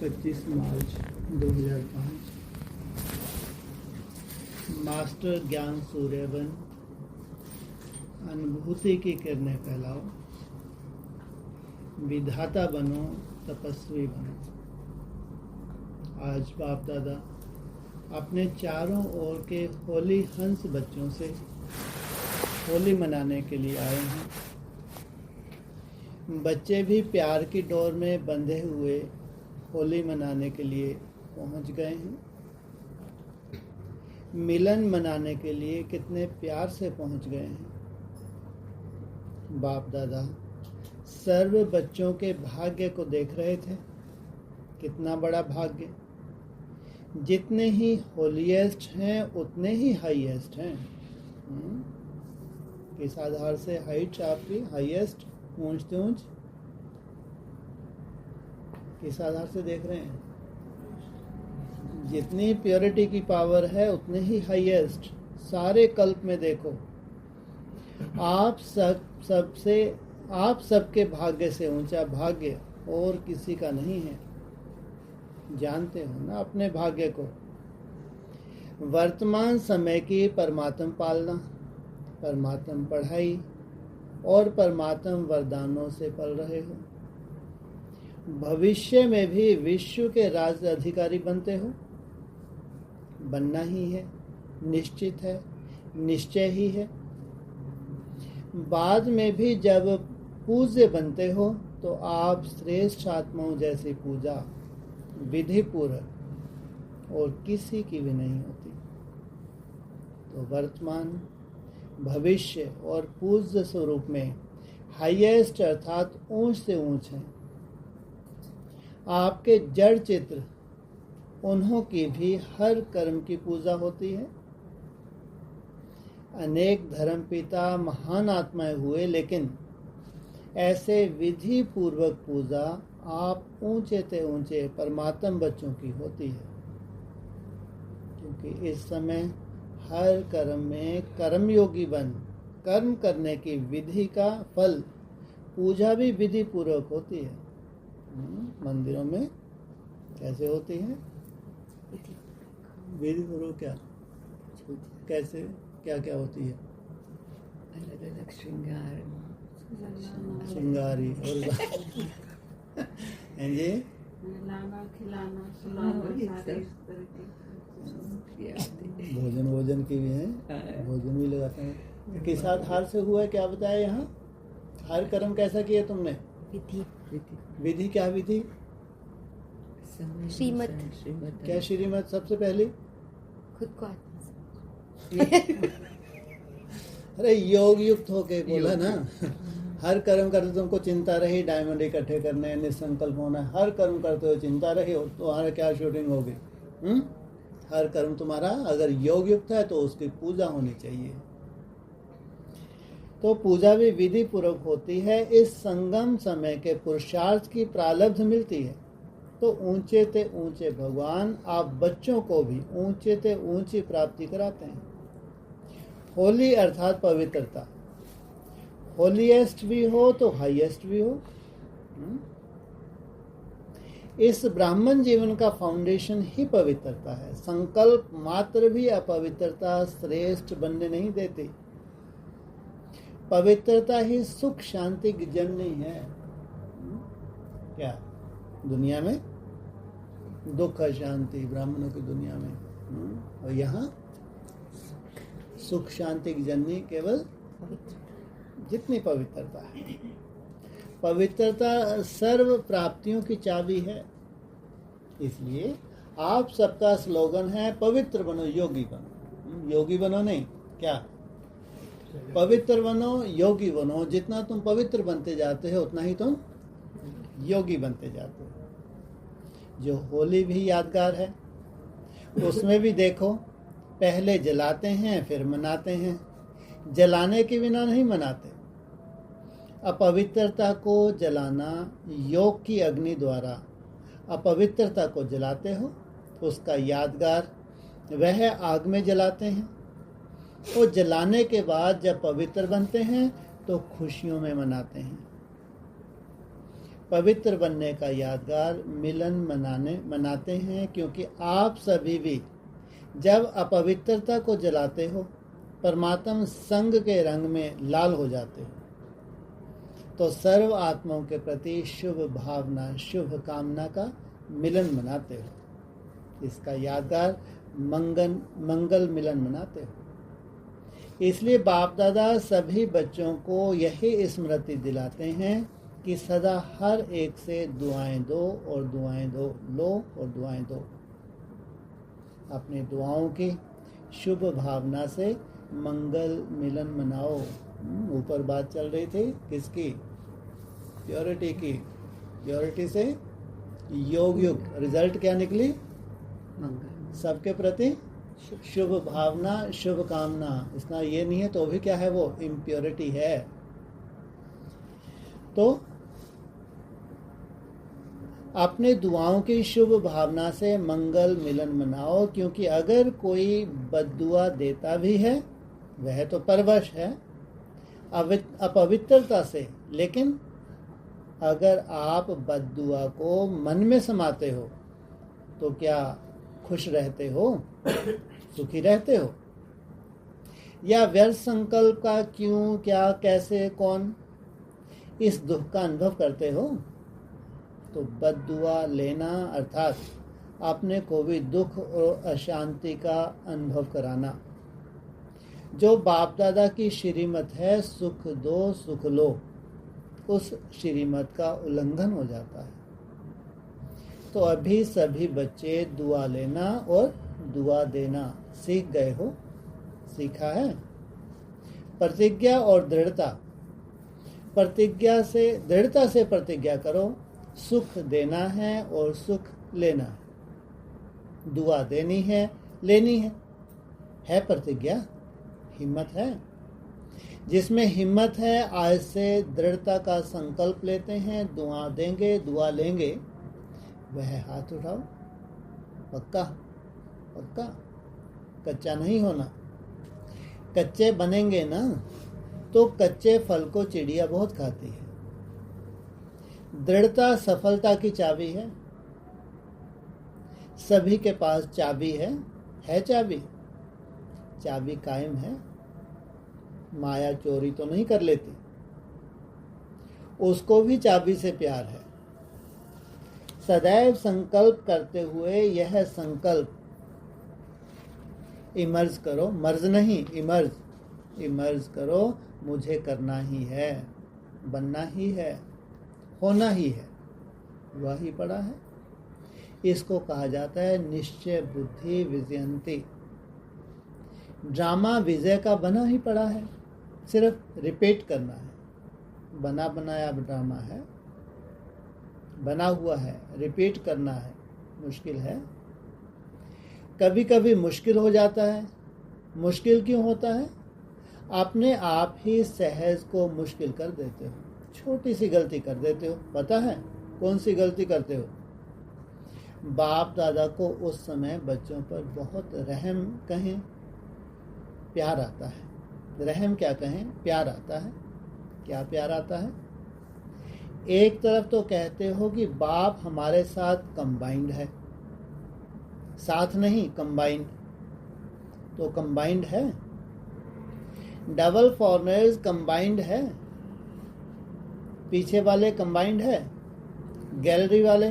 25 मार्च 2005 master ज्ञान सूर्यवन अनुभूति की किरणें फैलाओ, विधाता बनो, तपस्वी बनो। आज बाप दादा अपने चारों ओर के होली हंस बच्चों से होली मनाने के लिए आए हैं। बच्चे भी प्यार की डोर में बंधे हुए होली मनाने के लिए पहुंच गए हैं। मिलन मनाने के लिए कितने प्यार से पहुंच गए हैं। बाप दादा सर्व बच्चों के भाग्य को देख रहे थे। कितना बड़ा भाग्य। जितने ही होलीएस्ट हैं उतने ही हाईएस्ट हैं। किस आधार से हाइट आपकी हाईएस्ट ऊंच ऊंच किस आधार से देख रहे हैं? जितनी प्योरिटी की पावर है उतने ही हाईएस्ट। सारे कल्प में देखो, आप सबके भाग्य से ऊंचा भाग्य और किसी का नहीं है। जानते हो ना अपने भाग्य को। वर्तमान समय की परमात्म पालना, परमात्म पढ़ाई और परमात्म वरदानों से पल रहे हो। भविष्य में भी विश्व के राज अधिकारी बनते हो। बनना ही है, निश्चित है, निश्चय ही है। बाद में भी जब पूज्य बनते हो तो आप श्रेष्ठ आत्माओं जैसी पूजा विधि पूर्वक और किसी की भी नहीं होती। तो वर्तमान, भविष्य और पूज्य स्वरूप में हाईएस्ट अर्थात ऊंच से ऊंच है। आपके जड़ चित्र उन्हों की भी हर कर्म की पूजा होती है। अनेक धर्मपिता महान आत्माएं हुए, लेकिन ऐसे विधि पूर्वक पूजा आप ऊंचे से ऊंचे परमात्म बच्चों की होती है। क्योंकि इस समय हर कर्म में कर्मयोगी बन कर्म करने की विधि का फल पूजा भी विधि पूर्वक होती है। मंदिरों में कैसे होती है? विधि पूर्वक। क्या कैसे क्या क्या होती है? अलग अलग श्रृंगारी और जी लाना खिलाना भोजन की भी है। भोजन भी लगाते हैं। किस आधार से हुआ है क्या बताया यहाँ? हर कर्म कैसा किया तुमने? विधि क्या विधि? श्रीमत। क्या श्रीमत? सबसे पहले खुद को आत्मा अरे योग युक्त होके बोला ना। हर कर्म करते तुमको चिंता रही, डायमंड इकट्ठे करने, निसंकल्प होना। हर कर्म करते हुए चिंता रही और तुम्हारा क्या शूटिंग होगी? हर कर्म तुम्हारा अगर योग युक्त है तो उसकी पूजा होनी चाहिए। तो पूजा भी विधि पूर्वक होती है। इस संगम समय के पुरुषार्थ की प्रारब्ध मिलती है। तो ऊंचे ते ऊंचे भगवान आप बच्चों को भी ऊंचे ते ऊंची प्राप्ति कराते हैं। होली अर्थात पवित्रता। होलीएस्ट भी हो तो हाईएस्ट भी हो। इस ब्राह्मण जीवन का फाउंडेशन ही पवित्रता है। संकल्प मात्र भी अपवित्रता श्रेष्ठ बनने नहीं देती। पवित्रता ही सुख शांति की जननी है। क्या दुनिया में दुख शांति, ब्राह्मणों की दुनिया में, और यहाँ सुख शांति की जननी केवल जितनी पवित्रता है। पवित्रता सर्व प्राप्तियों की चाबी है। इसलिए आप सबका स्लोगन है पवित्र बनो योगी बनो। योगी बनो नहीं, क्या पवित्र बनो, योगी बनो। जितना तुम पवित्र बनते जाते हो उतना ही तुम योगी बनते जाते हो। जो होली भी यादगार है, उसमें भी देखो पहले जलाते हैं फिर मनाते हैं। जलाने के बिना नहीं मनाते। अपवित्रता को जलाना, योग की अग्नि द्वारा अपवित्रता को जलाते हो, उसका यादगार वह आग में जलाते हैं। और जलाने के बाद जब पवित्र बनते हैं तो खुशियों में मनाते हैं। पवित्र बनने का यादगार मिलन मनाते हैं, क्योंकि आप सभी भी जब अपवित्रता को जलाते हो, परमात्मा संग के रंग में लाल हो जाते हो, तो सर्व आत्माओं के प्रति शुभ भावना, शुभ कामना का मिलन मनाते हो। इसका यादगार मंगल मिलन मनाते हो। इसलिए बाप दादा सभी बच्चों को यही स्मृति दिलाते हैं कि सदा हर एक से दुआएं दो और दुआएं दो, लो और दुआएं दो। अपनी दुआओं की शुभ भावना से मंगल मिलन मनाओ। ऊपर बात चल रही थी किसकी? प्योरिटी की। प्योरिटी से योग युक्त रिजल्ट क्या निकली? मंगल। सबके प्रति शुभ भावना, शुभ कामना। इसका ये नहीं है तो भी क्या है? वो इम्प्योरिटी है। तो अपने दुआओं की शुभ भावना से मंगल मिलन मनाओ, क्योंकि अगर कोई बद्दुआ देता भी है वह तो परवश है अपवित्रता से, लेकिन अगर आप बद्दुआ को मन में समाते हो तो क्या खुश रहते हो? सुखी रहते हो? या व्यर्थ संकल्प का क्यों, क्या, कैसे, कौन इस दुख का अनुभव करते हो? तो बद्दुआ लेना अर्थात अपने को भी दुख और अशांति का अनुभव कराना। जो बाप दादा की श्रीमत है, सुख दो सुख लो, उस श्रीमत का उल्लंघन हो जाता है। तो अभी सभी बच्चे दुआ लेना और दुआ देना सीख गए हो, सीखा है। प्रतिज्ञा और दृढ़ता। दृढ़ता से प्रतिज्ञा करो, सुख देना है और सुख लेना है। दुआ देनी है, लेनी है प्रतिज्ञा। हिम्मत है। जिसमें हिम्मत है, आज से दृढ़ता का संकल्प लेते हैं, दुआ देंगे, दुआ लेंगे, वह हाथ उठाओ। पक्का पक्का, कच्चा नहीं होना। कच्चे बनेंगे ना तो कच्चे फल को चिड़िया बहुत खाती है। दृढ़ता सफलता की चाबी है। सभी के पास चाबी है चाबी। चाबी कायम है। माया चोरी तो नहीं कर लेती, उसको भी चाबी से प्यार है। सदैव संकल्प करते हुए यह संकल्प इमर्ज करो, मर्ज नहीं, इमर्ज करो, मुझे करना ही है, बनना ही है, होना ही है। वही पड़ा है। इसको कहा जाता है निश्चय बुद्धि विजयंती। ड्रामा विजय का बना ही पड़ा है, सिर्फ रिपीट करना है। बना बनाया ड्रामा है, बना हुआ है, रिपीट करना है। मुश्किल है, कभी कभी मुश्किल हो जाता है। मुश्किल क्यों होता है? अपने आप ही सहज को मुश्किल कर देते हो। छोटी सी गलती कर देते हो। पता है कौन सी गलती करते हो? बाप दादा को उस समय बच्चों पर बहुत रहम कहें, प्यार आता है। रहम क्या कहें, प्यार आता है। क्या प्यार आता है? एक तरफ तो कहते हो कि बाप हमारे साथ कंबाइंड है, साथ नहीं कंबाइंड। तो कंबाइंड है। डबल फॉरनर्स कंबाइंड है। पीछे वाले कंबाइंड है, गैलरी वाले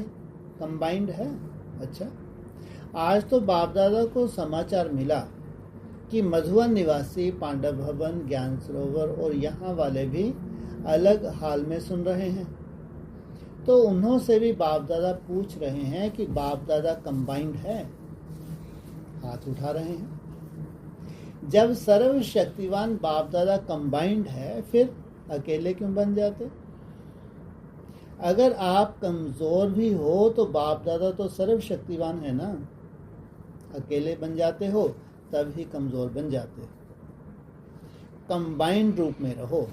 कंबाइंड है। अच्छा, आज तो बाप दादा को समाचार मिला कि मधुवन निवासी, पांडव भवन, ज्ञान सरोवर और यहाँ वाले भी अलग हाल में सुन रहे हैं। तो उन्हों से भी बाप दादा पूछ रहे हैं कि बाप दादा कंबाइंड है? हाथ उठा रहे हैं। जब सर्वशक्तिवान बाप दादा कंबाइंड है, फिर अकेले क्यों बन जाते? अगर आप कमजोर भी हो तो बाप दादा तो सर्वशक्तिवान है ना। अकेले बन जाते हो तब ही कमजोर बन जाते। कंबाइंड रूप में रहो।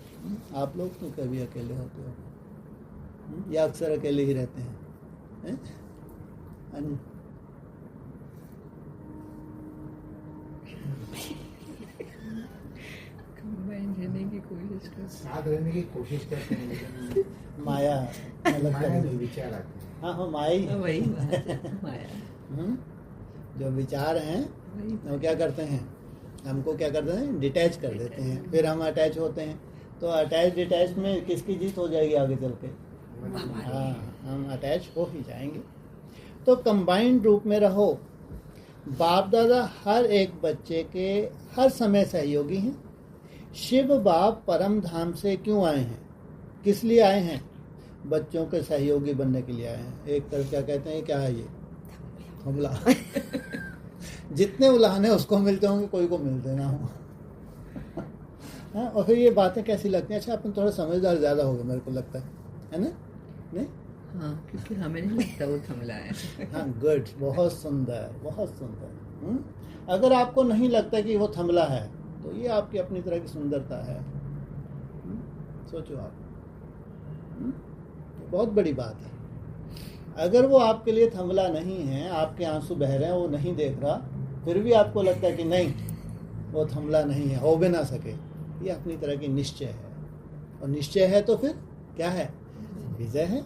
आप लोग तो कभी अकेले होते हो या अक्सर अकेले ही रहते हैं? कंबाइन रहने की कोशिश कर साथ रहने की कोशिश करते हैं लेकिन माया अलग माया तरह में की। विचार आते हैं। हाँ हाँ, माया ही है। वही बात है, माया जो विचार हैं वही वो क्या करते हैं, हमको क्या करते हैं, डिटैच कर देते हैं, फिर हम अटैच होते हैं। तो अटैच डिटैच में किसकी जीत हो जाएगी आगे चल के? हाँ, हम अटैच हो ही जाएंगे। तो कंबाइंड रूप में रहो। बाप दादा हर एक बच्चे के हर समय सहयोगी हैं। शिव बाप परम धाम से क्यों आए हैं, किस लिए आए हैं? बच्चों के सहयोगी बनने के लिए आए हैं। एक तरफ क्या कहते हैं, क्या है ये हमला जितने उलाहने उसको मिलते होंगे, कोई को मिलते ना हो। हाँ, और फिर ये बातें कैसी लगती हैं? अच्छा, अपन थोड़ा समझदार ज़्यादा हो गए मेरे को लगता है ना? नहीं? हाँ, क्योंकि हमें नहीं लगता वो थमला है। हाँ, गुड, बहुत सुंदर, बहुत सुंदर। अगर आपको नहीं लगता कि वो थमला है तो ये आपकी अपनी तरह की सुंदरता है। सोचो आप, बहुत बड़ी बात है। अगर वो आपके लिए थमला नहीं है, आपके आंसू बह रहे हैं, वो नहीं देख रहा, फिर भी आपको लगता है कि नहीं वो थमला नहीं है, हो भी ना सके, ये अपनी तरह की निश्चय है। और निश्चय है तो फिर क्या है? विजय है।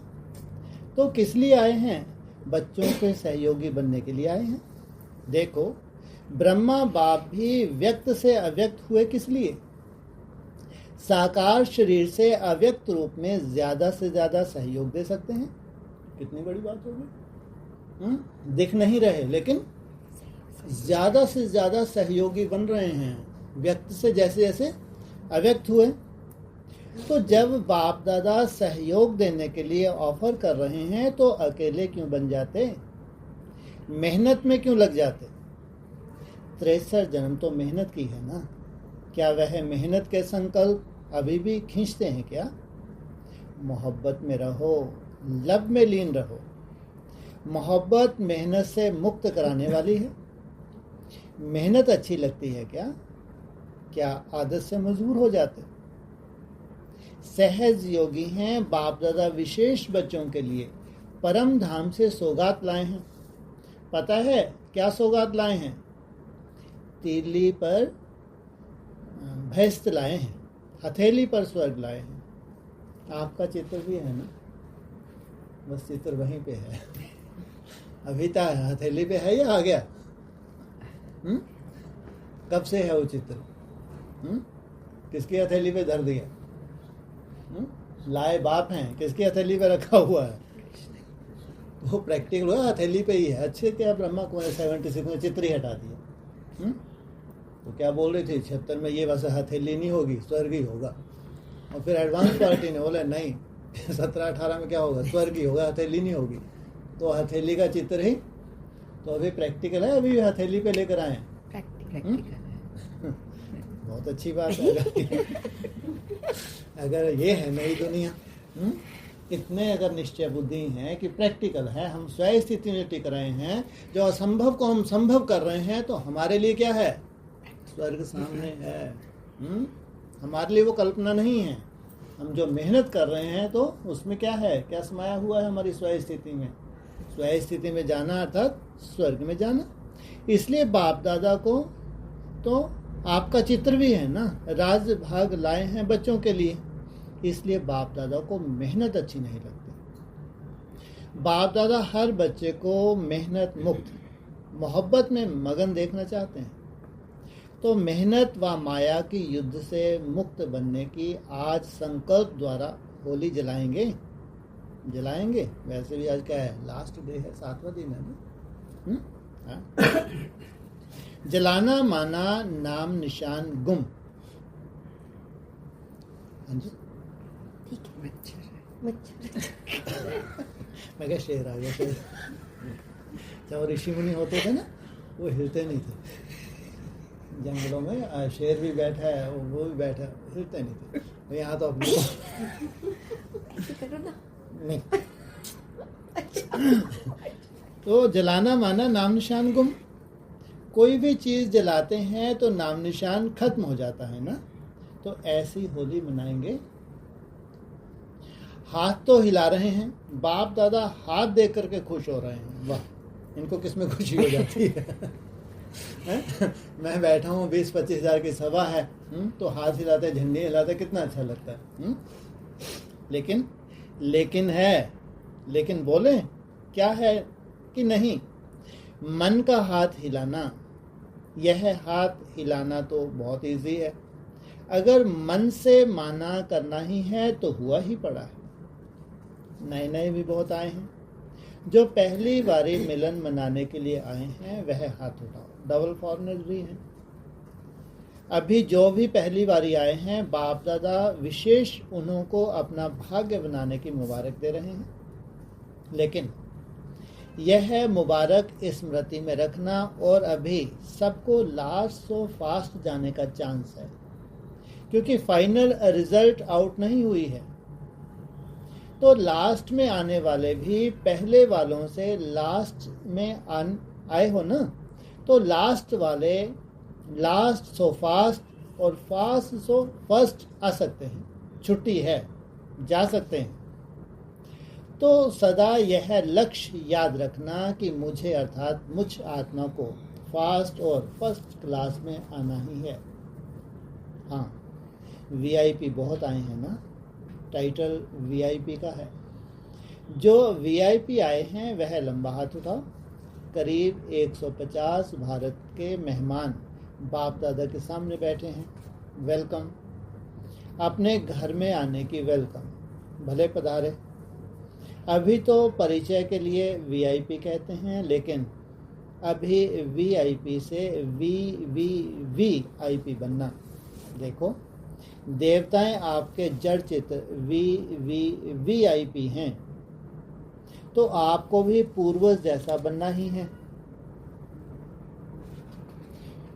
तो किस लिए आए हैं? बच्चों के सहयोगी बनने के लिए आए हैं। देखो, ब्रह्मा बाप भी व्यक्त से अव्यक्त हुए किस लिए? साकार शरीर से अव्यक्त रूप में ज्यादा से ज्यादा सहयोग दे सकते हैं। कितनी बड़ी बात होगी। दिख नहीं रहे लेकिन ज्यादा से ज्यादा सहयोगी बन रहे हैं, व्यक्त से जैसे जैसे अव्यक्त हुए। तो जब बाप दादा सहयोग देने के लिए ऑफर कर रहे हैं तो अकेले क्यों बन जाते, मेहनत में क्यों लग जाते? 63 जन्म तो मेहनत की है ना। क्या वह मेहनत के संकल्प अभी भी खींचते हैं क्या? मोहब्बत में रहो, लब में लीन रहो। मोहब्बत मेहनत से मुक्त कराने वाली है। मेहनत अच्छी लगती है क्या? क्या आदत से मजबूर हो जाते? सहज योगी हैं बाप दादा विशेष बच्चों के लिए परम धाम से सौगात लाए हैं। पता है क्या सौगात लाए हैं? तीली पर भैंस लाए हैं, हथेली पर स्वर्ग लाए हैं। आपका चित्र भी है ना, बस चित्र वहीं पे है। अभी तक हथेली पे है या आ गया? कब से है वो चित्र? किसकी हथेली पे धर दिया? लाए बाप हैं, किसकी हथेली पे रखा हुआ है? वो प्रैक्टिकल हुआ, हथेली पे ही है। अच्छे क्या ब्रह्मा कुमारी 76 में चित्र ही हटा दिया। तो क्या बोल रही थी 76 में, ये बस हथेली नहीं होगी, स्वर्ग ही होगा। और फिर एडवांस पार्टी ने बोला नहीं, 17-18 में क्या होगा, स्वर्ग ही होगा, हथेली नहीं होगी। तो हथेली का चित्र ही तो अभी प्रैक्टिकल है, अभी हथेली पे लेकर आए। प्रैक्टिकल है। बहुत अच्छी बात है। अगर ये है नई दुनिया, इतने अगर निश्चय बुद्धि हैं कि प्रैक्टिकल है, हम स्वयं स्थिति में टिक रहे हैं, जो असंभव को हम संभव कर रहे हैं, तो हमारे लिए क्या है? स्वर्ग सामने है। हमारे लिए वो कल्पना नहीं है। हम जो मेहनत कर रहे हैं तो उसमें क्या है, क्या समाया हुआ है हमारी स्वयं स्थिति में? स्वयं स्थिति में जाना अर्थात स्वर्ग में जाना। इसलिए बाप दादा को तो आपका चित्र भी है ना, राज भाग लाए हैं बच्चों के लिए। इसलिए बाप दादा को मेहनत अच्छी नहीं लगती। बाप दादा हर बच्चे को मेहनत मुक्त, मोहब्बत में मगन देखना चाहते हैं। तो मेहनत व माया की युद्ध से मुक्त बनने की आज संकल्प द्वारा होली जलाएंगे। वैसे भी आज क्या है, लास्ट डे है, 7वां दिन है ना। जलाना माना नाम निशान गुम। हाँ जी, ठीक है, मच्छर मैं क्या शेर आ गया। शेर जब ऋषि मुनि होते थे ना, वो हिलते नहीं थे जंगलों में। शेर भी बैठा है, वो भी बैठा है, हिलते नहीं थे। तो यहाँ तो अपने करो ना। नहीं। तो जलाना माना नाम निशान गुम। कोई भी चीज जलाते हैं तो नाम निशान खत्म हो जाता है ना। तो ऐसी होली मनाएंगे। हाथ तो हिला रहे हैं, बाप दादा हाथ देख करके खुश हो रहे हैं। वाह, इनको किसमें खुशी हो जाती है? हैं? मैं बैठा हूँ 20-25 हज़ार की सभा है, तो हाथ हिलाते झंडे हिलाते कितना अच्छा लगता है। लेकिन बोले क्या है कि नहीं, मन का हाथ हिलाना, यह हाथ हिलाना तो बहुत इजी है। अगर मन से माना करना ही है तो हुआ ही पड़ा है। नए नए भी बहुत आए हैं। जो पहली बारी मिलन मनाने के लिए आए हैं वह हाथ उठाओ। डबल फॉरनर्स भी हैं। अभी जो भी पहली बारी आए हैं, बाप दादा विशेष उन्हों को अपना भाग्य बनाने की मुबारक दे रहे हैं। लेकिन यह मुबारक स्मृति में रखना, और अभी सबको लास्ट सो फास्ट जाने का चांस है, क्योंकि फाइनल रिजल्ट आउट नहीं हुई है। तो लास्ट में आने वाले भी पहले वालों से लास्ट में आए हो ना, तो लास्ट वाले लास्ट सो फास्ट और फास्ट सो फर्स्ट आ सकते हैं। छुट्टी है, जा सकते हैं। तो सदा यह लक्ष्य याद रखना कि मुझे अर्थात मुझ आत्मा को फास्ट और फर्स्ट क्लास में आना ही है। हाँ, वीआईपी बहुत आए हैं ना, टाइटल वीआईपी का है। जो वीआईपी आए हैं वह लंबा हाथ उठाओ। करीब 150 भारत के मेहमान बाप दादा के सामने बैठे हैं। वेलकम। अपने घर में आने की वेलकम। भले पधारे। अभी तो परिचय के लिए वीआईपी कहते हैं, लेकिन अभी वीआईपी से वीआईपी बनना। देखो, देवताएं आपके जड़ चित्र वीआईपी हैं, तो आपको भी पूर्वज जैसा बनना ही है।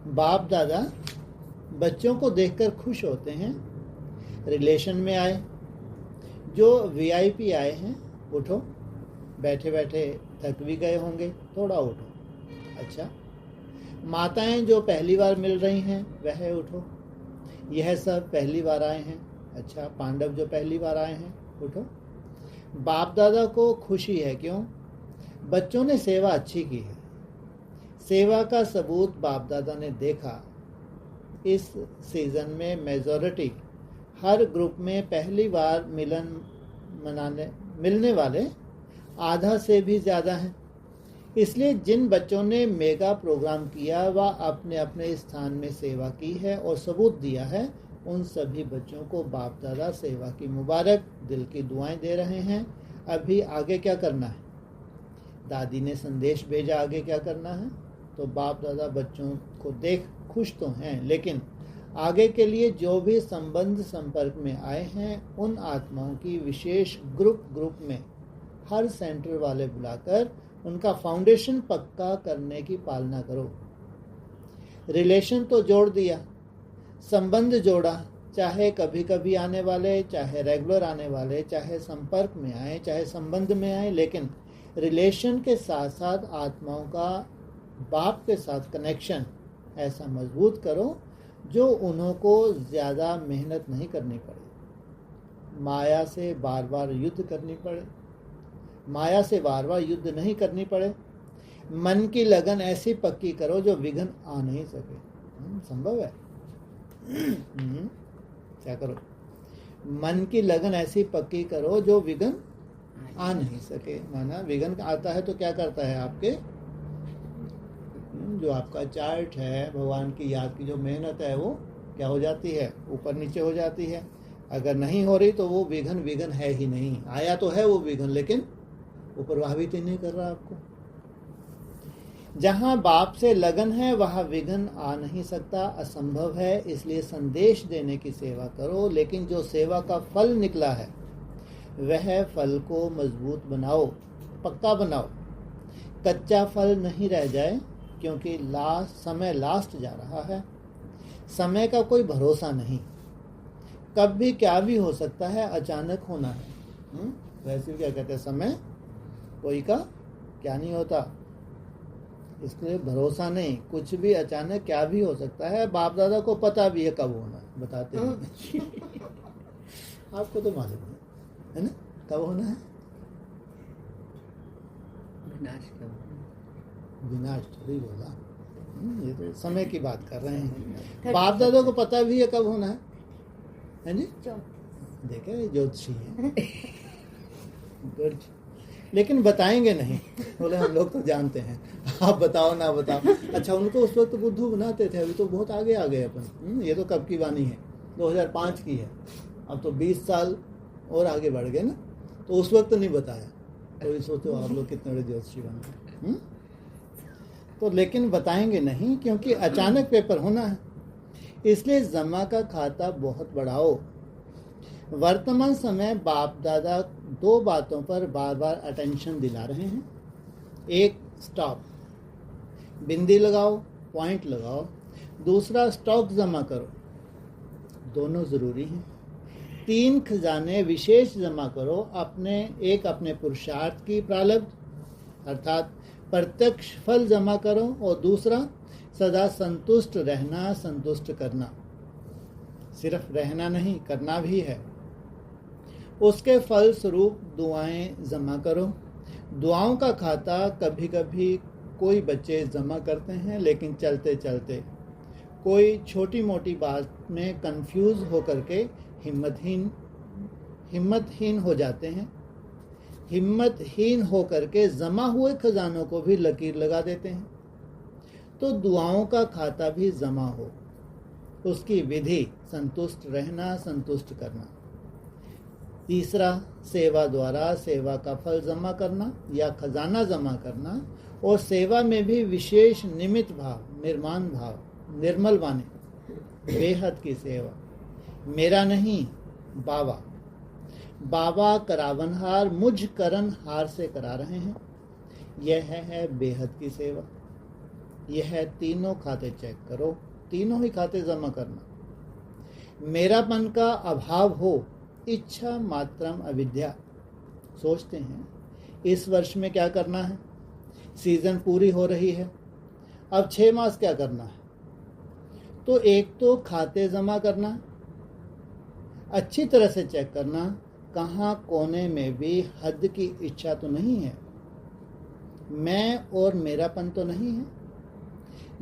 बाप दादा बच्चों को देखकर खुश होते हैं। रिलेशन में आए, जो वीआईपी आए हैं, उठो। बैठे बैठे थक भी गए होंगे, थोड़ा उठो। अच्छा, माताएं जो पहली बार मिल रही हैं वह उठो। यह सब पहली बार आए हैं। अच्छा, पांडव जो पहली बार आए हैं, उठो। बाप दादा को खुशी है। क्यों? बच्चों ने सेवा अच्छी की है। सेवा का सबूत बाप दादा ने देखा। इस सीजन में मेजॉरिटी हर ग्रुप में पहली बार मिलने वाले आधा से भी ज़्यादा हैं। इसलिए जिन बच्चों ने मेगा प्रोग्राम किया वह अपने अपने स्थान में सेवा की है और सबूत दिया है, उन सभी बच्चों को बाप दादा सेवा की मुबारक, दिल की दुआएं दे रहे हैं। अभी आगे क्या करना है? दादी ने संदेश भेजा, आगे क्या करना है? तो बाप दादा बच्चों को देख खुश तो हैं, लेकिन आगे के लिए जो भी संबंध संपर्क में आए हैं उन आत्माओं की विशेष ग्रुप में हर सेंटर वाले बुलाकर उनका फाउंडेशन पक्का करने की पालना करो। रिलेशन तो जोड़ दिया, संबंध जोड़ा, चाहे कभी कभी आने वाले, चाहे रेगुलर आने वाले, चाहे संपर्क में आए, चाहे संबंध में आए, लेकिन रिलेशन के साथ साथ आत्माओं का बाप के साथ कनेक्शन ऐसा मजबूत करो जो उन्हों को ज़्यादा मेहनत नहीं करनी पड़े, माया से बार बार युद्ध करनी पड़े, माया से बार बार युद्ध नहीं करनी पड़े। मन की लगन ऐसी पक्की करो जो विघ्न आ नहीं सके। संभव है? क्या करो? मन की लगन ऐसी पक्की करो जो विघ्न आ नहीं सके। माना विघ्न आता है तो क्या करता है? आपके जो आपका चार्ट है, भगवान की याद की जो मेहनत है वो क्या हो जाती है? ऊपर नीचे हो जाती है। अगर नहीं हो रही तो वो विघ्न है ही नहीं। आया तो है वो विघ्न, लेकिन वो प्रभावित ही नहीं कर रहा आपको। जहां बाप से लगन है वहां विघ्न आ नहीं सकता, असंभव है। इसलिए संदेश देने की सेवा करो, लेकिन जो सेवा का फल निकला है वह फल को मजबूत बनाओ, पक्का बनाओ, कच्चा फल नहीं रह जाए, क्योंकि समय लास्ट जा रहा है। समय का कोई भरोसा नहीं, कब भी क्या भी हो सकता है, अचानक होना है। वैसे क्या कहते हैं, समय कोई का क्या नहीं होता, इसलिए भरोसा नहीं, कुछ भी अचानक क्या भी हो सकता है। बाप दादा को पता भी है कब होना है, बताते हैं। आपको तो मालूम है ना कब होना है? विनाश कब? विनाश थोड़ी बोला, ये तो समय की बात कर रहे हैं। बाप दादा को पता भी है कब होना है जी? देखे ज्योतिषी है गुड, लेकिन बताएंगे नहीं, बोले हम लोग तो जानते हैं, आप बताओ ना बताओ। अच्छा, उनको उस वक्त बुद्धू बनाते थे, अभी तो बहुत आगे आ गए अपन। ये तो कब की वाणी है, 2005 की है, अब तो 20 साल और आगे बढ़ गए ना, तो उस वक्त नहीं बताया। तो सोचो आप लोग कितने बड़े ज्योतिषी बन गए। तो लेकिन बताएंगे नहीं, क्योंकि अचानक पेपर होना है, इसलिए जमा का खाता बहुत बढ़ाओ। वर्तमान समय बाप दादा 2 बातों पर बार बार अटेंशन दिला रहे हैं। एक, स्टॉप, बिंदी लगाओ, पॉइंट लगाओ। दूसरा, स्टॉक जमा करो, दोनों जरूरी हैं। 3 खजाने विशेष जमा करो, एक अपने पुरुषार्थ की प्रारब्ध अर्थात प्रत्यक्ष फल जमा करो, और दूसरा सदा संतुष्ट रहना, संतुष्ट करना। सिर्फ रहना नहीं, करना भी है। उसके फल स्वरूप दुआएं जमा करो। दुआओं का खाता कभी कभी कोई बच्चे जमा करते हैं, लेकिन चलते चलते कोई छोटी मोटी बात में कंफ्यूज होकर के हिम्मतहीन हो जाते हैं। हिम्मतहीन होकर के जमा हुए खजानों को भी लकीर लगा देते हैं। तो दुआओं का खाता भी जमा हो, उसकी विधि संतुष्ट रहना, संतुष्ट करना। तीसरा, सेवा द्वारा सेवा का फल जमा करना या खजाना जमा करना, और सेवा में भी विशेष निमित्त भाव, निर्माण भाव, निर्मल वाणी, बेहद की सेवा। मेरा नहीं, बाबा बाबा करावनहार मुझ करन हार से करा रहे हैं। यह है बेहद की सेवा। यह तीनों खाते चेक करो, तीनों ही खाते जमा करना। मेरापन का अभाव हो, इच्छा मात्रम अविद्या। सोचते हैं इस वर्ष में क्या करना है, सीजन पूरी हो रही है, अब 6 मास क्या करना है। तो एक तो खाते जमा करना, अच्छी तरह से चेक करना, कहाँ कोने में भी हद की इच्छा तो नहीं है, मैं और मेरापन तो नहीं है,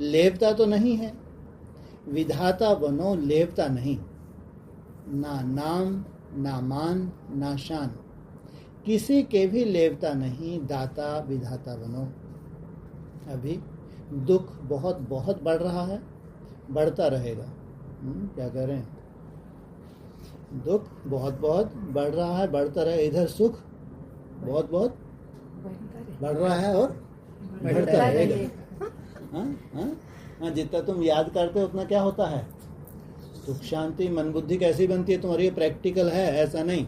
लेवता तो नहीं है। विधाता बनो, लेवता नहीं। ना नाम, ना मान, ना शान, किसी के भी लेवता नहीं, दाता विधाता बनो। अभी दुख बहुत बहुत बढ़ रहा है, बढ़ता रहेगा। क्या कह रहे हैं, दुख बहुत बहुत बढ़ रहा है, बढ़ता रहे। इधर सुख बहुत बहुत बढ़ रहा है और बढ़ता रहेगा। हाँ, जितना तुम याद करते हो उतना क्या होता है, सुख शांति। मन बुद्धि कैसी बनती है तुम्हारी, प्रैक्टिकल है, ऐसा नहीं।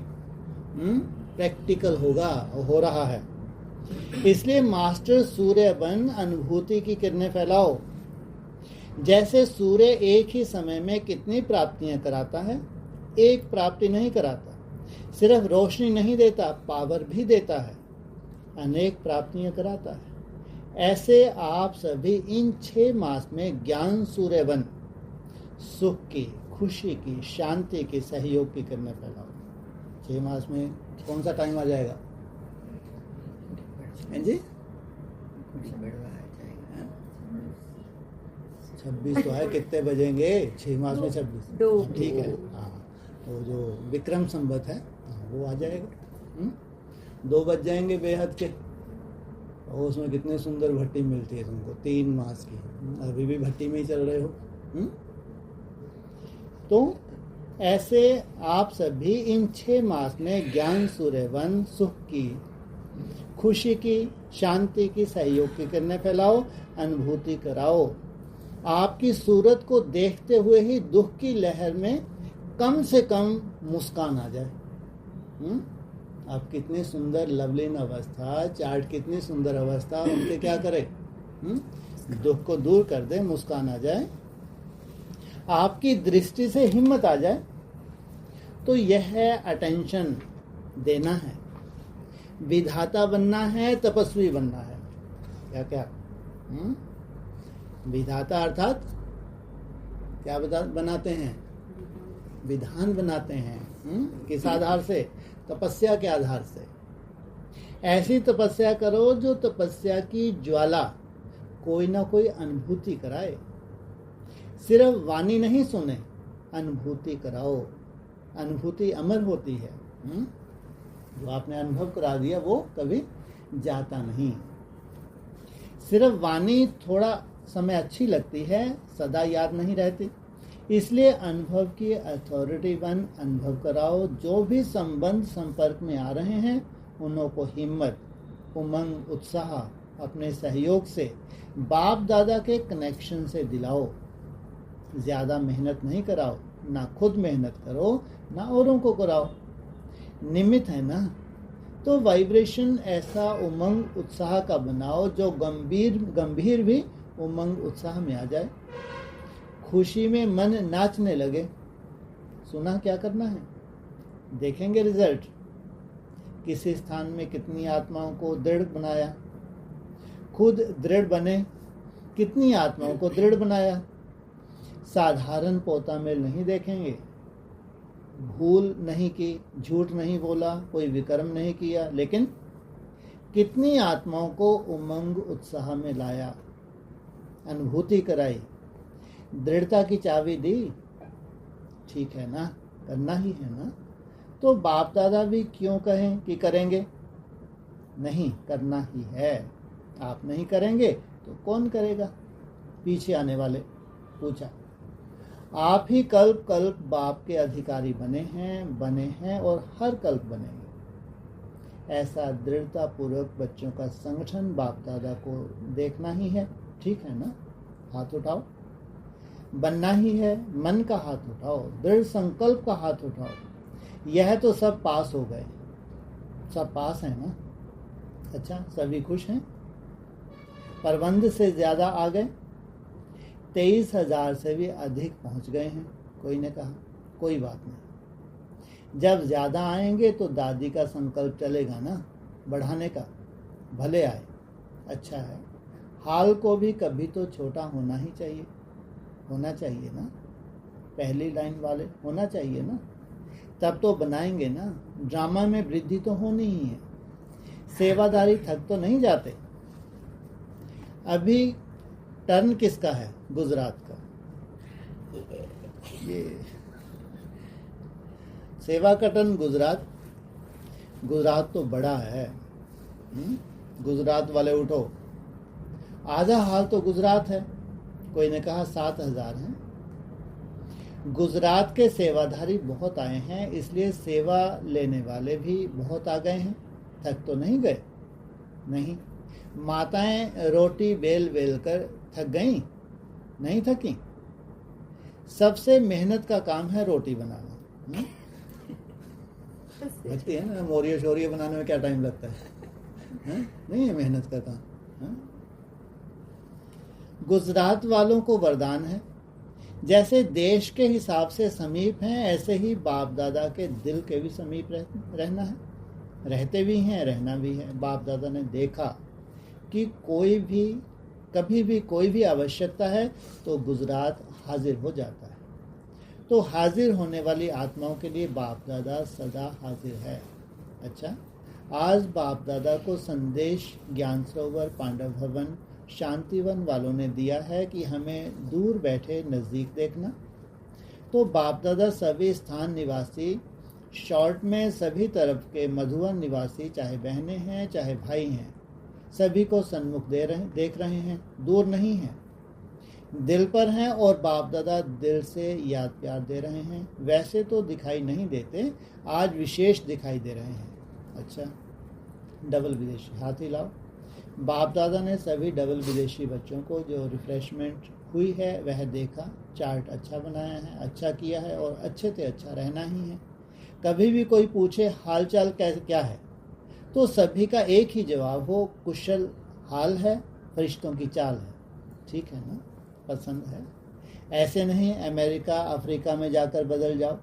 प्रैक्टिकल होगा, हो रहा है। इसलिए मास्टर सूर्य बन अनुभूति की किरणें फैलाओ। जैसे सूर्य एक ही समय में कितनी प्राप्तियां कराता है, एक प्राप्ति नहीं कराता। सिर्फ रोशनी नहीं देता, पावर भी देता है, अनेक प्राप्तियां कराता है। ऐसे आप सभी इन 6 मास में ज्ञान सूर्य बन सुख की, खुशी की, शांति की, सहयोग की किरणें फैलाओ। 6 मास में कौन सा टाइम आ जाएगा जी? 26 तो है, कितने बजेंगे 6 मास में? 26, ठीक है। हाँ, वो जो विक्रम संवत है वो आ जाएगा। 2 बज जाएंगे बेहद के, और उसमें कितने सुंदर भट्टी मिलती है तुमको 3 मास की। अभी भी भट्टी में ही चल रहे हो। तो ऐसे आप सभी इन 6 मास में ज्ञान सूर्यवन सुख की, खुशी की, शांति की, सहयोग की किरणें फैलाओ, अनुभूति कराओ। आपकी सूरत को देखते हुए ही दुख की लहर में कम से कम मुस्कान आ जाए। आप कितनी सुंदर लवलीन अवस्था, चार्ट कितनी सुंदर अवस्था, उनके क्या करे, दुख को दूर कर दे, मुस्कान आ जाए, आपकी दृष्टि से हिम्मत आ जाए। तो यह अटेंशन देना है। विधाता बनना है, तपस्वी बनना है। क्या क्या विधाता अर्थात क्या बनाते हैं, विधान बनाते हैं। किस आधार से? तपस्या के आधार से। ऐसी तपस्या करो जो तपस्या की ज्वाला कोई ना कोई अनुभूति कराए। सिर्फ वाणी नहीं सुने, अनुभूति कराओ। अनुभूति अमर होती है। जो आपने अनुभव करा दिया वो कभी जाता नहीं। सिर्फ वाणी थोड़ा समय अच्छी लगती है, सदा याद नहीं रहती। इसलिए अनुभव की अथॉरिटी बन, अनुभव कराओ। जो भी संबंध संपर्क में आ रहे हैं उन्हों को हिम्मत, उमंग, उत्साह अपने सहयोग से बाप दादा के कनेक्शन से दिलाओ। ज़्यादा मेहनत नहीं कराओ, ना खुद मेहनत करो ना औरों को कराओ। निमित्त है ना, तो वाइब्रेशन ऐसा उमंग उत्साह का बनाओ जो गंभीर भी उमंग उत्साह में आ जाए। खुशी में मन नाचने लगे। सुना क्या करना है, देखेंगे रिजल्ट। किसी स्थान में कितनी आत्माओं को दृढ़ बनाया, खुद दृढ़ बने। कितनी आत्माओं को दृढ़ बनाया। साधारण पोता मेल नहीं देखेंगे। भूल नहीं की, झूठ नहीं बोला, कोई विक्रम नहीं किया, लेकिन कितनी आत्माओं को उमंग उत्साह में लाया, अनुभूति कराई, दृढ़ता की चाबी दी। ठीक है ना, करना ही है ना। तो बाप दादा भी क्यों कहें कि करेंगे? नहीं, करना ही है। आप नहीं करेंगे तो कौन करेगा? पीछे आने वाले पूछा। आप ही कल्प कल्प बाप के अधिकारी बने हैं और हर कल्प बनेंगे। ऐसा दृढ़ता पूर्वक बच्चों का संगठन बाप दादा को देखना ही है। ठीक है ना, हाथ उठाओ। बनना ही है, मन का हाथ उठाओ, दृढ़ संकल्प का हाथ उठाओ। यह तो सब पास हो गए, सब पास है ना। अच्छा, सभी खुश हैं? प्रबंध से ज्यादा आ गए, 23,000 से भी अधिक पहुंच गए हैं। कोई ने कहा कोई बात नहीं, जब ज्यादा आएंगे तो दादी का संकल्प चलेगा ना बढ़ाने का। भले आए, अच्छा है। हाल को भी कभी तो छोटा होना ही चाहिए, होना चाहिए ना। पहली लाइन वाले होना चाहिए ना, तब तो बनाएंगे ना। ड्रामा में वृद्धि तो होनी ही है। सेवादारी थक तो नहीं जाते। अभी टर्न किसका है? गुजरात का। ये सेवा का टर्न गुजरात तो बड़ा है। गुजरात वाले उठो, आधा हाल तो गुजरात है। कोई ने कहा 7,000 हैं। गुजरात के सेवाधारी बहुत आए हैं, इसलिए सेवा लेने वाले भी बहुत आ गए हैं। थक तो नहीं गए? नहीं। माताएं रोटी बेल बेल कर थक गईं? नहीं थकी। सबसे मेहनत का काम है रोटी बनाना। लगती है ना, मोरिया शोरिया बनाने में क्या टाइम लगता है? नहीं है मेहनत का काम। गुजरात वालों को वरदान है। जैसे देश के हिसाब से समीप हैं, ऐसे ही बाप दादा के दिल के भी समीप रहना है। रहते भी हैं, रहना भी है। बाप दादा ने देखा कि कभी भी कोई भी आवश्यकता है तो गुजरात हाजिर हो जाता है। तो हाजिर होने वाली आत्माओं के लिए बाप दादा सदा हाजिर है। अच्छा, आज बाप दादा को संदेश ज्ञान सरोवर, पांडव भवन, शांतिवन वालों ने दिया है कि हमें दूर बैठे नज़दीक देखना। तो बाप दादा सभी स्थान निवासी, शॉर्ट में सभी तरफ के मधुवन निवासी, चाहे बहनें हैं चाहे भाई हैं, सभी को सन्मुख देख रहे हैं, दूर नहीं हैं, दिल पर हैं। और बाप दादा दिल से याद प्यार दे रहे हैं। वैसे तो दिखाई नहीं देते, आज विशेष दिखाई दे रहे हैं। अच्छा, डबल विदेशी हाथ हिलाओ। बाप दादा ने सभी डबल विदेशी बच्चों को जो रिफ्रेशमेंट हुई है वह देखा, चार्ट अच्छा बनाया है, अच्छा किया है और अच्छे से अच्छा रहना ही है। कभी भी कोई पूछे हालचाल कैसे क्या है तो सभी का एक ही जवाब हो, कुशल हाल है, फरिश्तों की चाल है। ठीक है ना, पसंद है। ऐसे नहीं अमेरिका अफ्रीका में जाकर बदल जाओ।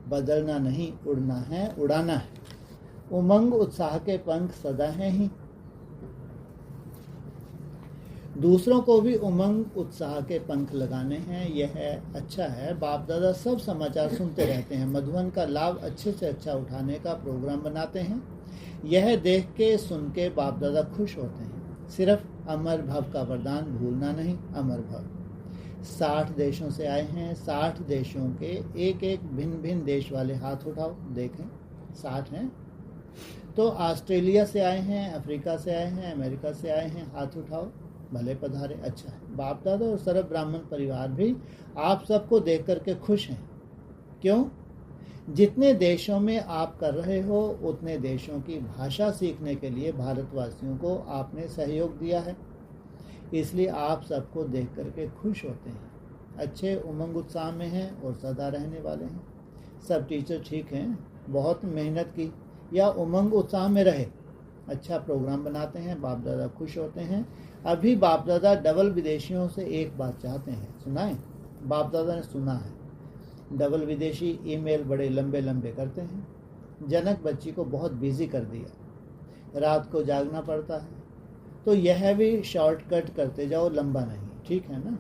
बदलना नहीं, उड़ना है, उड़ाना है। उमंग उत्साह के पंख सदा हैं ही। दूसरों को भी उमंग उत्साह के पंख लगाने हैं। यह अच्छा है। बाप दादा सब समाचार सुनते रहते हैं, मधुबन का लाभ अच्छे से अच्छा उठाने का प्रोग्राम बनाते हैं। यह देख के सुन के बाप दादा खुश होते हैं। सिर्फ अमर भव का वरदान भूलना नहीं, अमर भव। 60 देशों से आए हैं। 60 देशों के एक एक भिन्न भिन्न देश वाले हाथ उठाओ, देखें 60 हैं। तो ऑस्ट्रेलिया से आए हैं, अफ्रीका से आए हैं, अमेरिका से आए हैं, हाथ उठाओ, भले पधारे। अच्छा है, बाप दादा और सर्व ब्राह्मण परिवार भी आप सबको देख करके खुश हैं। क्यों? जितने देशों में आप कर रहे हो उतने देशों की भाषा सीखने के लिए भारतवासियों को आपने सहयोग दिया है, इसलिए आप सबको देख करके खुश होते हैं, अच्छे उमंग उत्साह में हैं और सदा रहने वाले हैं। सब टीचर ठीक हैं, बहुत मेहनत की या उमंग उत्साह में रहे, अच्छा प्रोग्राम बनाते हैं, बाप दादा खुश होते हैं। अभी बाप दादा डबल विदेशियों से एक बात चाहते हैं, सुनाएं? बाप दादा ने सुना है, डबल विदेशी ईमेल बड़े लंबे लंबे करते हैं, जनक बच्ची को बहुत बिजी कर दिया, रात को जागना पड़ता है, तो यह भी शॉर्टकट करते जाओ, लंबा नहीं, ठीक है ना?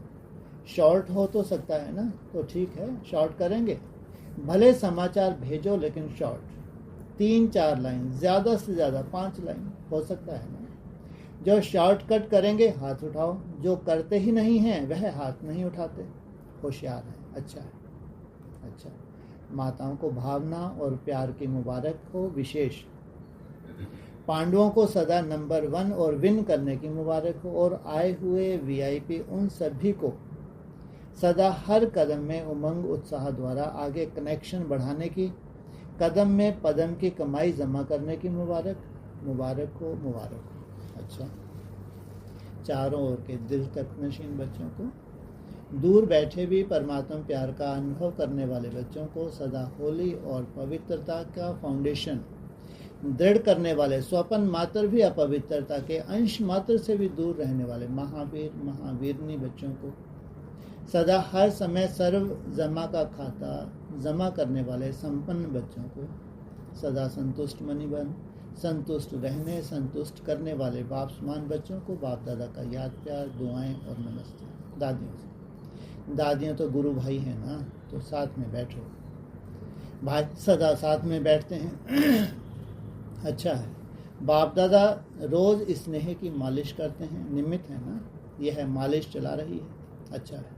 शॉर्ट हो तो सकता है ना, तो ठीक है शॉर्ट करेंगे, भले समाचार भेजो लेकिन शॉर्ट, 3-4 लाइन, ज़्यादा से ज़्यादा 5 लाइन हो सकता है ना। जो शॉर्टकट करेंगे हाथ उठाओ, जो करते ही नहीं हैं वह हाथ नहीं उठाते, होशियार है। अच्छा है, अच्छा। माताओं को भावना और प्यार की मुबारक हो विशेष। पांडवों को सदा नंबर 1 और विन करने की मुबारक हो, और आए हुए वीआईपी उन सभी को सदा हर कदम में उमंग उत्साह द्वारा आगे कनेक्शन बढ़ाने की, कदम में पदम की कमाई जमा करने की मुबारक, मुबारक हो, मुबारक हो। अच्छा, चारों ओर के दिल तक नशीन बच्चों को, दूर बैठे भी परमात्मा प्यार का अनुभव करने वाले बच्चों को सदा होली और पवित्रता का फाउंडेशन दृढ़ करने वाले, स्वपन मात्र भी अपवित्रता के अंश मात्र से भी दूर रहने वाले महावीर महावीरनी बच्चों को, सदा हर समय सर्व जमा का खाता जमा करने वाले संपन्न बच्चों को, सदा संतुष्ट मणिबन संतुष्ट रहने संतुष्ट करने वाले बाप समान बच्चों को बाप दादा का याद प्यार, दुआएं और नमस्ते। दादियों से, दादियाँ तो गुरु भाई हैं ना, तो साथ में बैठो, भाई सदा साथ में बैठते हैं। अच्छा है, बाप दादा रोज़ स्नेह की मालिश करते हैं, निमित्त है ना, यह है मालिश चला रही है। अच्छा है,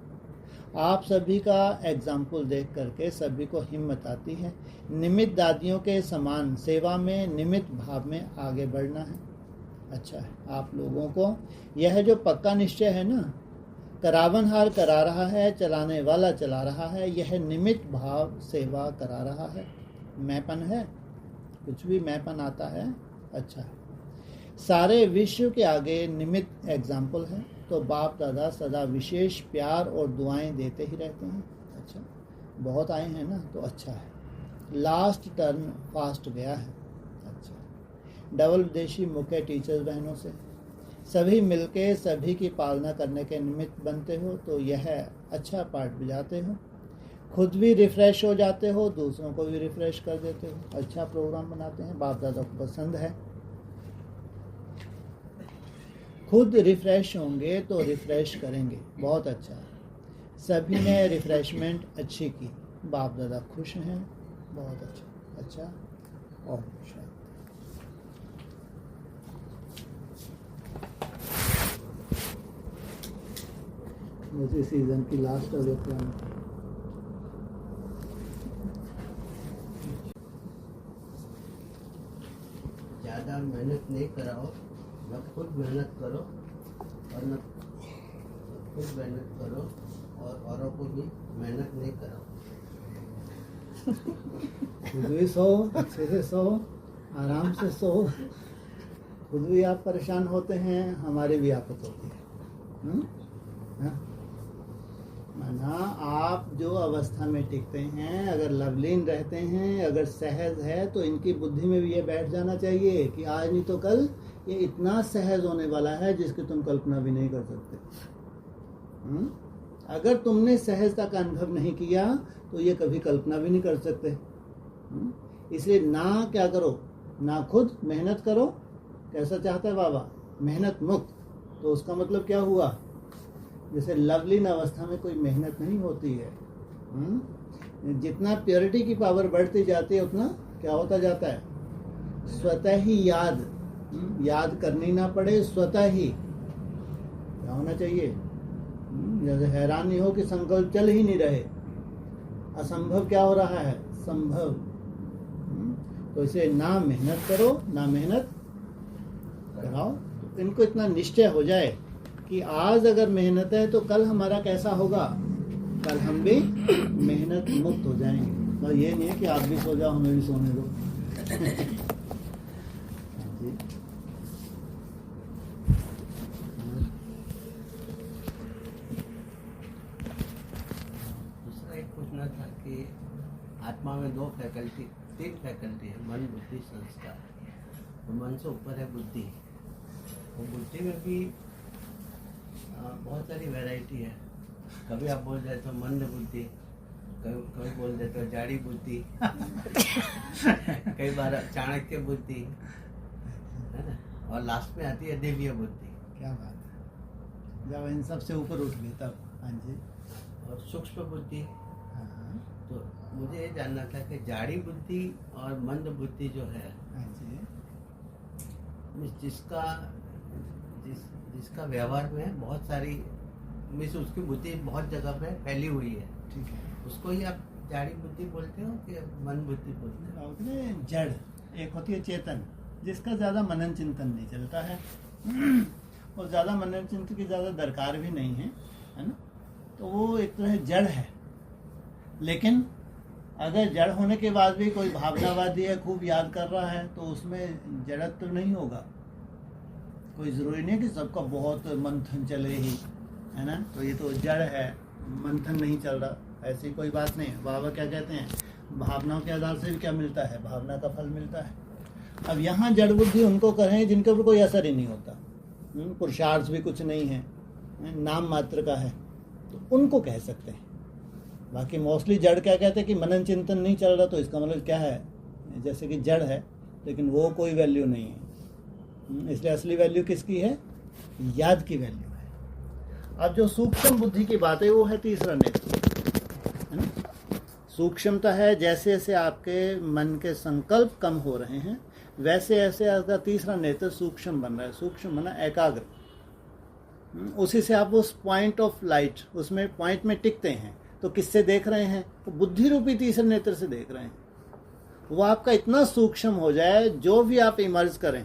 आप सभी का एग्जाम्पल देख करके सभी को हिम्मत आती है, निमित्त दादियों के समान सेवा में निमित्त भाव में आगे बढ़ना है। अच्छा है, आप लोगों को यह जो पक्का निश्चय है ना, करावनहार करा रहा है, चलाने वाला चला रहा है, यह निमित्त भाव सेवा करा रहा है। मैंपन है, कुछ भी मैंपन आता है। अच्छा है, सारे विश्व के आगे निमित्त एग्जाम्पल है, तो बाप दादा सदा विशेष प्यार और दुआएं देते ही रहते हैं। अच्छा, बहुत आए हैं ना, तो अच्छा है। लास्ट टर्न फास्ट गया है। अच्छा, डबल विदेशी मुख्य टीचर्स बहनों से सभी मिलके सभी की पालना करने के निमित्त बनते हो, तो यह अच्छा पार्ट बजाते हो, खुद भी रिफ़्रेश हो जाते हो, दूसरों को भी रिफ़्रेश कर देते हो, अच्छा प्रोग्राम बनाते हैं, बाप दादा को पसंद है। खुद रिफ़्रेश होंगे तो रिफ़्रेश करेंगे, बहुत अच्छा है। सभी ने रिफ़्रेशमेंट अच्छी की, बाप दादा खुश हैं, बहुत अच्छा। अच्छा, और शायद मुझे सीज़न की लास्ट अवस्था ज़्यादा मेहनत नहीं कराओ, न खुद मेहनत करो और न खुद मेहनत करो और औरों को भी मेहनत नहीं कराओ। खुद भी सो, अच्छे से सो, आराम से सो। खुद भी आप परेशान होते हैं, हमारी भी आफत होती है। माना आप जो अवस्था में टिकते हैं, अगर लवलीन रहते हैं, अगर सहज है, तो इनकी बुद्धि में भी ये बैठ जाना चाहिए कि आज नहीं तो कल ये इतना सहज होने वाला है जिसकी तुम कल्पना भी नहीं कर सकते। अगर तुमने सहजता का अनुभव नहीं किया तो ये कभी कल्पना भी नहीं कर सकते। इसलिए ना क्या करो, ना खुद मेहनत करो, कैसा चाहता है बाबा, मेहनत मुक्त। तो उसका मतलब क्या हुआ, जैसे लवलीन अवस्था में कोई मेहनत नहीं होती है। जितना प्योरिटी की पावर बढ़ती जाती है उतना क्या होता जाता है, स्वतः ही याद करनी ना पड़े, स्वतः ही क्या होना चाहिए? जैसे हैरानी हो कि संकल्प चल ही नहीं रहे, असंभव क्या हो रहा है? संभव। तो इसे ना मेहनत करो ना मेहनत कराओ। तो इनको इतना निश्चय हो जाए कि आज अगर मेहनत है तो कल हमारा कैसा होगा? कल हम भी मेहनत मुक्त हो जाएंगे। बस ये नहीं है कि आप भी सो जाओ हमें भी सोने दो। जी। दूसरा एक पूछना था कि आत्मा में 2 फैकल्टी 3 फैकल्टी है, मन बुद्धि संस्कार। तो मन से ऊपर है बुद्धि। तो बुद्धि में भी बहुत सारी वैरायटी है। कभी आप बोल देते हो मंद बुद्धि, कभी बोल देते हो जाड़ी बुद्धि, कई बार चाणक्य बुद्धि, है ना, और लास्ट में आती है दिव्य बुद्धि। क्या बात है, जब इन सबसे ऊपर उठ गए तब। हाँ जी। और सूक्ष्म बुद्धि। हाँ तो मुझे ये जानना था कि जाड़ी बुद्धि और मंद बुद्धि जो है, हाँ जी। जिसका व्यवहार में बहुत सारी उसकी बुद्धि बहुत जगह पे फैली हुई है, ठीक है। उसको ही आप जाड़ी बुद्धि बोलते हो कि मन बुद्धि बोलते हो? उसमें जड़ एक होती है चेतन, जिसका ज़्यादा मनन चिंतन नहीं चलता है और ज़्यादा मनन चिंतन की ज़्यादा दरकार भी नहीं है, है ना। तो वो एक तरह जड़ है। लेकिन अगर जड़ होने के बाद भी कोई भावनावादी है, खूब याद कर रहा है, तो उसमें जड़त्व तो नहीं होगा। कोई ज़रूरी नहीं कि सबका बहुत मंथन चले ही, है ना। तो ये तो जड़ है, मंथन नहीं चल रहा, ऐसी कोई बात नहीं है। बाबा क्या कहते हैं, भावनाओं के आधार से भी क्या मिलता है? भावना का फल मिलता है। अब यहाँ जड़ बुद्धि उनको करें जिनके ऊपर कोई असर ही नहीं होता, पुरुषार्थ भी कुछ नहीं है, नाम मात्र का है, तो उनको कह सकते हैं। बाकी मोस्टली जड़ क्या कहते हैं कि मनन चिंतन नहीं चल रहा, तो इसका मतलब क्या है? जैसे कि जड़ है लेकिन वो कोई वैल्यू नहीं है। इसलिए असली वैल्यू किसकी है? याद की वैल्यू है। अब जो सूक्ष्म बुद्धि की बात है वो है तीसरा नेत्र, है ना। सूक्ष्मता है, जैसे जैसे आपके मन के संकल्प कम हो रहे हैं वैसे ऐसे आपका तीसरा नेत्र सूक्ष्म बन रहा है। सूक्ष्म बना एकाग्र, उसी से आप उस पॉइंट ऑफ लाइट, उसमें पॉइंट में टिकते हैं। तो किससे देख रहे हैं? तो बुद्धि रूपी तीसरे नेत्र से देख रहे हैं। वो आपका इतना सूक्ष्म हो जाए, जो भी आप इमर्ज करें,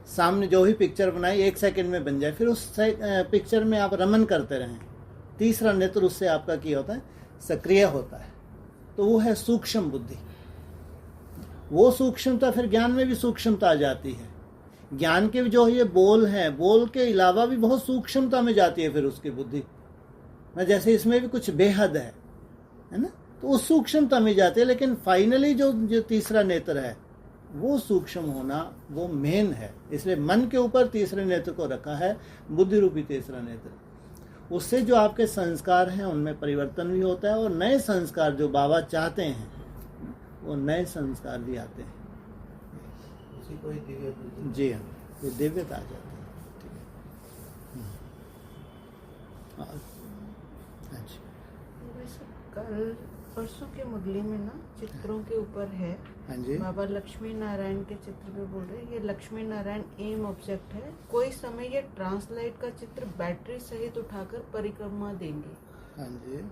सामने जो भी पिक्चर बनाई 1 सेकंड में बन जाए, फिर उस पिक्चर में आप रमन करते रहें। तीसरा नेत्र उससे आपका क्या होता है? सक्रिय होता है। तो वो है सूक्ष्म बुद्धि। वो सूक्ष्मता फिर ज्ञान में भी सूक्ष्मता आ जाती है। ज्ञान के जो ये बोल हैं, बोल के अलावा भी बहुत सूक्ष्मता में जाती है फिर उसकी बुद्धि। जैसे इसमें भी कुछ बेहद है ना, तो उस सूक्ष्मता में जाते हैं। लेकिन फाइनली जो तीसरा नेत्र है वो सूक्ष्म होना वो मेन है। इसलिए मन के ऊपर तीसरे नेत्र को रखा है, बुद्धि रूपी तीसरा नेत्र। उससे जो आपके संस्कार हैं उनमें परिवर्तन भी होता है, और नए संस्कार जो बाबा चाहते हैं वो नए संस्कार भी आते हैं। उसी को ही दिव्य बुद्धि। जी हाँ, ये दिव्यता आ जाती है। ठीक है। अच्छा, वैसे कल परसों के मुरली में ना चित्रों के ऊपर है, हाँ जी। बाबा लक्ष्मी नारायण के चित्र पे बोल रहे हैं, ये लक्ष्मी नारायण एम ऑब्जेक्ट है। कोई समय ये ट्रांसलाइट का चित्र बैटरी सहित उठाकर परिक्रमा देंगे, हाँ जी।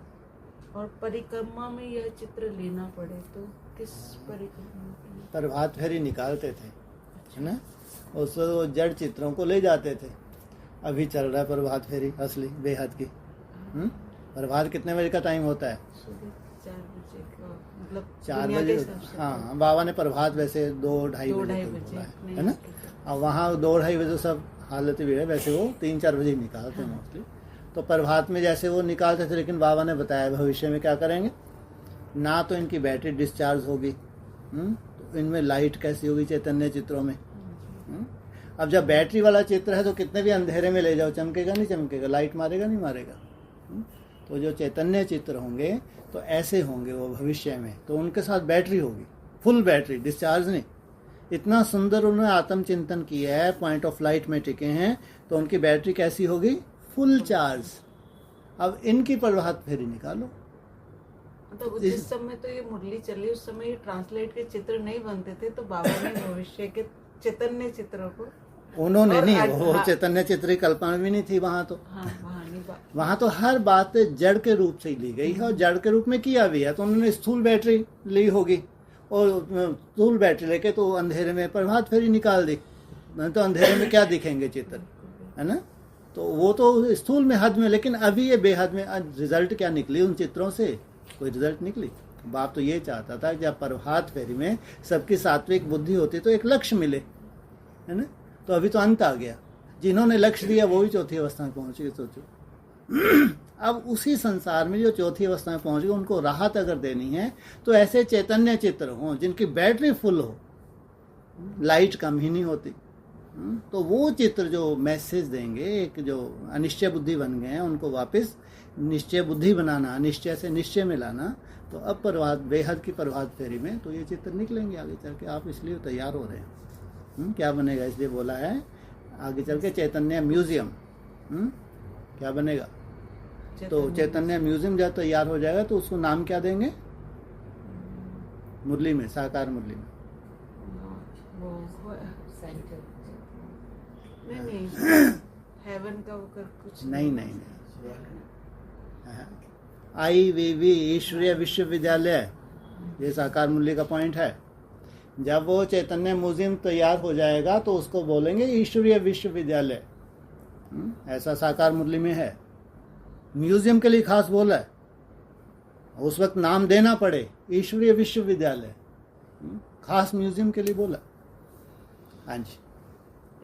और परिक्रमा में यह चित्र लेना पड़े तो किस परिक्रमा के लिए? प्रभात फेरी निकालते थे, है ना, उस जड़ चित्रों को ले जाते थे। अभी चल रहा है प्रभात फेरी असली बेहद की। प्रभात कितने बजे का टाइम होता है? सुबह 4 बजे का, मतलब 4 दुनिया के बजे। हिसाब से हाँ, बाबा ने प्रभात वैसे 2-2:30 बजे को बोला है ना। और वहाँ 2-2:30 बजे सब हालत भी है, वैसे वो 3-4 बजे निकालते हैं मोस्टली। तो प्रभात में जैसे वो निकालते थे, लेकिन बाबा ने बताया भविष्य में क्या करेंगे ना, तो इनकी बैटरी डिस्चार्ज होगी, तो इनमें लाइट कैसी होगी चैतन्य चित्रों में। अब जब बैटरी वाला चित्र है तो कितने भी अंधेरे में ले जाओ, चमकेगा नहीं चमकेगा, लाइट मारेगा नहीं मारेगा। तो जो चैतन्य चित्र होंगे तो ऐसे होंगे वो भविष्य में, तो उनके साथ बैटरी होगी, फुल बैटरी, डिस्चार्ज नहीं। इतना सुंदर उन्होंने आत्मचिंतन किया है, पॉइंट ऑफ लाइट में टिके हैं, तो उनकी बैटरी कैसी होगी? Full charge. अब इनकी प्रभात फेरी निकालो। तो जिस समय तो ये मुरली चली उस समय ये ट्रांसलेट के चित्र नहीं बनते थे, तो बाबा ने भविष्य के चैतन्य चित्रों को उन्होंने और नहीं, आज- वो हाँ। चैतन्य चित्र की कल्पना भी नहीं थी वहां तो। हाँ वहाँ नहीं वहां तो हर बात जड़ के रूप से ही ली गई है और जड़ के रूप में किया भी है। तो उन्होंने स्थूल बैटरी ली होगी और स्थूल बैटरी लेके तो अंधेरे में प्रभात फेरी निकाल दी, नहीं तो अंधेरे में क्या दिखेंगे चित्र, है ना। तो वो तो स्थूल में हद में, लेकिन अभी ये बेहद में रिजल्ट क्या निकली उन चित्रों से, कोई रिजल्ट निकली। बाप तो ये चाहता था कि जब प्रभात फेरी में सबकी सात्विक बुद्धि होती तो एक लक्ष्य मिले, है ना। तो अभी तो अंत आ गया, जिन्होंने लक्ष्य दिया वो भी चौथी अवस्था में पहुंच गए। सोचो अब उसी संसार में जो चौथी अवस्था में पहुंच गए उनको राहत अगर देनी है तो ऐसे चैतन्य चित्र हों जिनकी बैटरी फुल हो, लाइट कम ही नहीं होती। तो वो चित्र जो मैसेज देंगे, एक जो अनिश्चय बुद्धि बन गए हैं उनको वापस निश्चय बुद्धि बनाना, अनिश्चय से निश्चय में लाना। तो अब प्रभात बेहद की प्रभात फेरी में तो ये चित्र निकलेंगे आगे चल के। आप इसलिए तैयार हो रहे हैं। क्या बनेगा, इसलिए बोला है आगे चल के चैतन्य म्यूजियम। क्या बनेगा, तो चैतन्य म्यूजियम जब तैयार हो जाएगा तो उसको नाम क्या देंगे, मुरली में, साकार मुरली में। वो नहीं हेवन का वो कर कुछ नहीं IVV ईश्वरीय विश्वविद्यालय, ये साकार मुरली का पॉइंट है। जब वो चैतन्य म्यूजियम तैयार हो जाएगा तो उसको बोलेंगे ईश्वरीय विश्वविद्यालय। ऐसा साकार मुरली में है। म्यूजियम के लिए खास बोला है, उस वक्त नाम देना पड़े ईश्वरीय विश्वविद्यालय, खास म्यूजियम के लिए बोला। हाँ जी,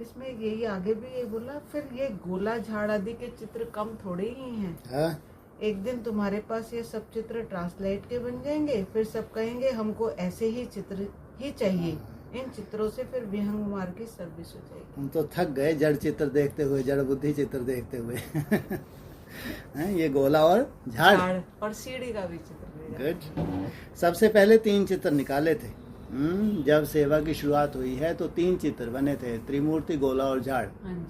इसमें यही आगे भी ये बोला, फिर ये गोला झाड़ आदि के चित्र कम थोड़े ही हैं। हाँ? एक दिन तुम्हारे पास ये सब चित्र ट्रांसलेट के बन जाएंगे, फिर सब कहेंगे हमको ऐसे ही चित्र ही चाहिए। इन चित्रों से फिर विहंग मार्ग की सर्विस हो जाएगी। हम तो थक गए जड़ चित्र देखते हुए, जड़ बुद्धि चित्र देखते हुए। ये गोला और झाड़ और सीढ़ी का भी चित्र ले गुड। सबसे पहले 3 चित्र निकाले थे। जब सेवा की शुरुआत हुई है तो 3 चित्र बने थे, त्रिमूर्ति, गोला और झाड़। हाँ जी।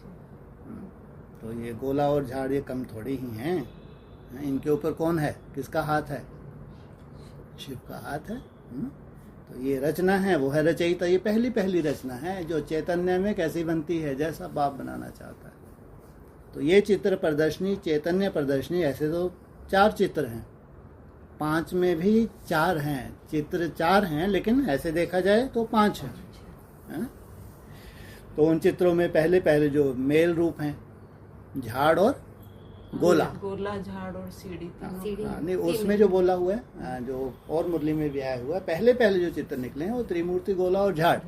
तो ये गोला और झाड़ ये कम थोड़ी ही हैं। इनके ऊपर कौन है, किसका हाथ है, शिव का हाथ है। तो ये रचना है, वो है रचयिता। ये पहली रचना है जो चैतन्य में कैसी बनती है, जैसा बाप बनाना चाहता है। तो ये चित्र प्रदर्शनी, चैतन्य प्रदर्शनी, ऐसे तो 4 चित्र हैं, 5 में भी 4 हैं, चित्र 4 हैं, लेकिन ऐसे देखा जाए तो 5 हैं। तो उन चित्रों में पहले जो मेल रूप हैं, झाड़ और गोला, झाड़ और सीढ़ी। नहीं उसमें जो बोला हुआ है, जो और मुरली में भी आया हुआ है, पहले जो चित्र निकले हैं वो त्रिमूर्ति, गोला और झाड़।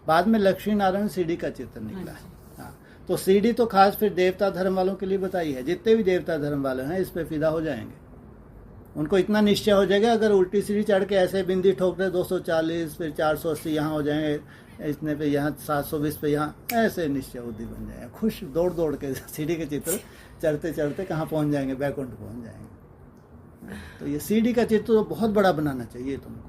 बाद में लक्ष्मी नारायण सीढ़ी का चित्र निकला है। हाँ, तो सीढ़ी तो खास फिर देवता धर्म वालों के लिए बताई है। जितने भी देवता धर्म वाले हैं इस पे फिदा हो जाएंगे। उनको इतना निश्चय हो जाएगा, अगर उल्टी सीढ़ी चढ़ के ऐसे बिंदी ठोक रहे 240, फिर 480 यहाँ हो जाएंगे, इतने पे यहाँ 720 पे यहाँ, ऐसे निश्चय बुद्धि बन जाएगा। खुश दौड़ के सीढ़ी के चित्र चढ़ते कहाँ पहुँच जाएंगे, बैकुंठ पहुँच जाएंगे। तो ये सीढ़ी का चित्र तो बहुत बड़ा बनाना चाहिए तुमको,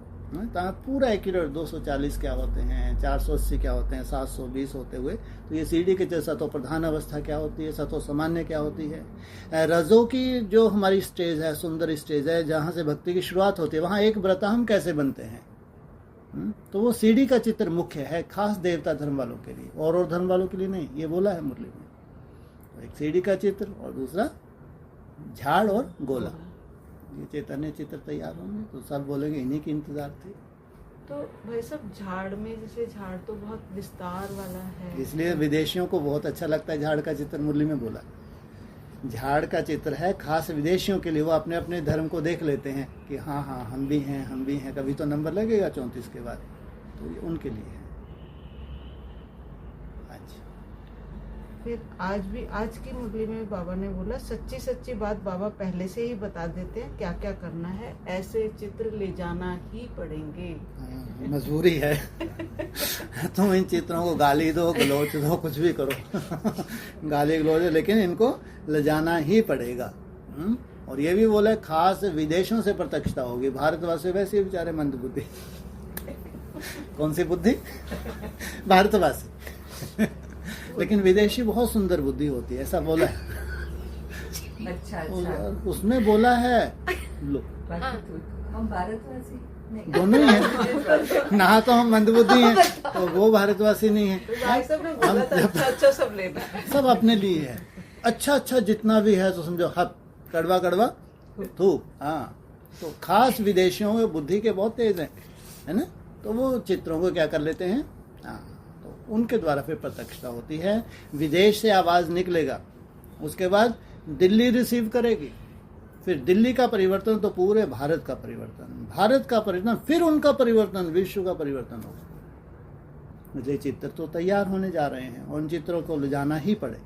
पूरा एक्यूरेट। 240 क्या होते हैं, 480 क्या होते हैं, 720 होते हुए। तो ये सीढ़ी के चित्र, सतो प्रधान अवस्था क्या होती है, सतो सामान्य क्या होती है, रजो की जो हमारी स्टेज है, सुंदर स्टेज है जहाँ से भक्ति की शुरुआत होती है, वहाँ एक व्रता हम कैसे बनते हैं। तो वो सीढ़ी का चित्र मुख्य है, खास देवता धर्म वालों के लिए, और धर्म वालों के लिए नहीं। ये बोला है मुरली में। तो एक सीढ़ी का चित्र और दूसरा झाड़ और गोला, ये चैतन्य चित्र तैयार होंगे तो सब बोलेंगे इन्हीं की इंतजार थी। तो भाई सब झाड़ में, जैसे झाड़ तो बहुत विस्तार वाला है, इसलिए विदेशियों को बहुत अच्छा लगता है झाड़ का चित्र। मुरली में बोला झाड़ का चित्र है खास विदेशियों के लिए, वो अपने अपने धर्म को देख लेते हैं कि हाँ हम भी हैं। कभी तो नंबर लगेगा 34 के बाद, तो ये उनके लिए है। फिर आज की मुरली में बाबा ने बोला, सच्ची बात बाबा पहले से ही बता देते हैं क्या क्या करना है, ऐसे चित्र ले जाना ही पड़ेंगे। मजबूरी है। तुम इन चित्रों को गाली दो, गलोच दो, कुछ भी करो, गाली गलोच, लेकिन इनको ले जाना ही पड़ेगा। और ये भी बोला खास विदेशों से प्रत्यक्षता होगी, भारतवासी वैसे बेचारे मंद बुद्धि। कौन सी बुद्धि? भारतवासी। लेकिन विदेशी बहुत सुंदर बुद्धि होती है, ऐसा बोला है। अच्छा उसमें बोला है, लो हम भारतवासी दोनों ही है ना, तो हम मंदबुद्धि हैं तो वो भारतवासी नहीं है। भाई साहब ने बोला था अच्छा अच्छा सब लेना है। सब अपने लिए है, अच्छा अच्छा जितना भी है तो समझो हप कड़वा कड़वा थूक। हाँ, तो खास विदेशियों में बुद्धि के बहुत तेज हैं, है ना, तो वो चित्रों को क्या कर लेते हैं, हाँ, तो उनके द्वारा फिर प्रत्यक्षता होती है। विदेश से आवाज निकलेगा, उसके बाद दिल्ली रिसीव करेगी, फिर दिल्ली का परिवर्तन तो पूरे भारत का परिवर्तन, भारत का परिवर्तन फिर उनका परिवर्तन, विश्व का परिवर्तन होगा। मुझे चित्र तो तैयार होने जा रहे हैं, उन चित्रों को ले जाना ही पड़े।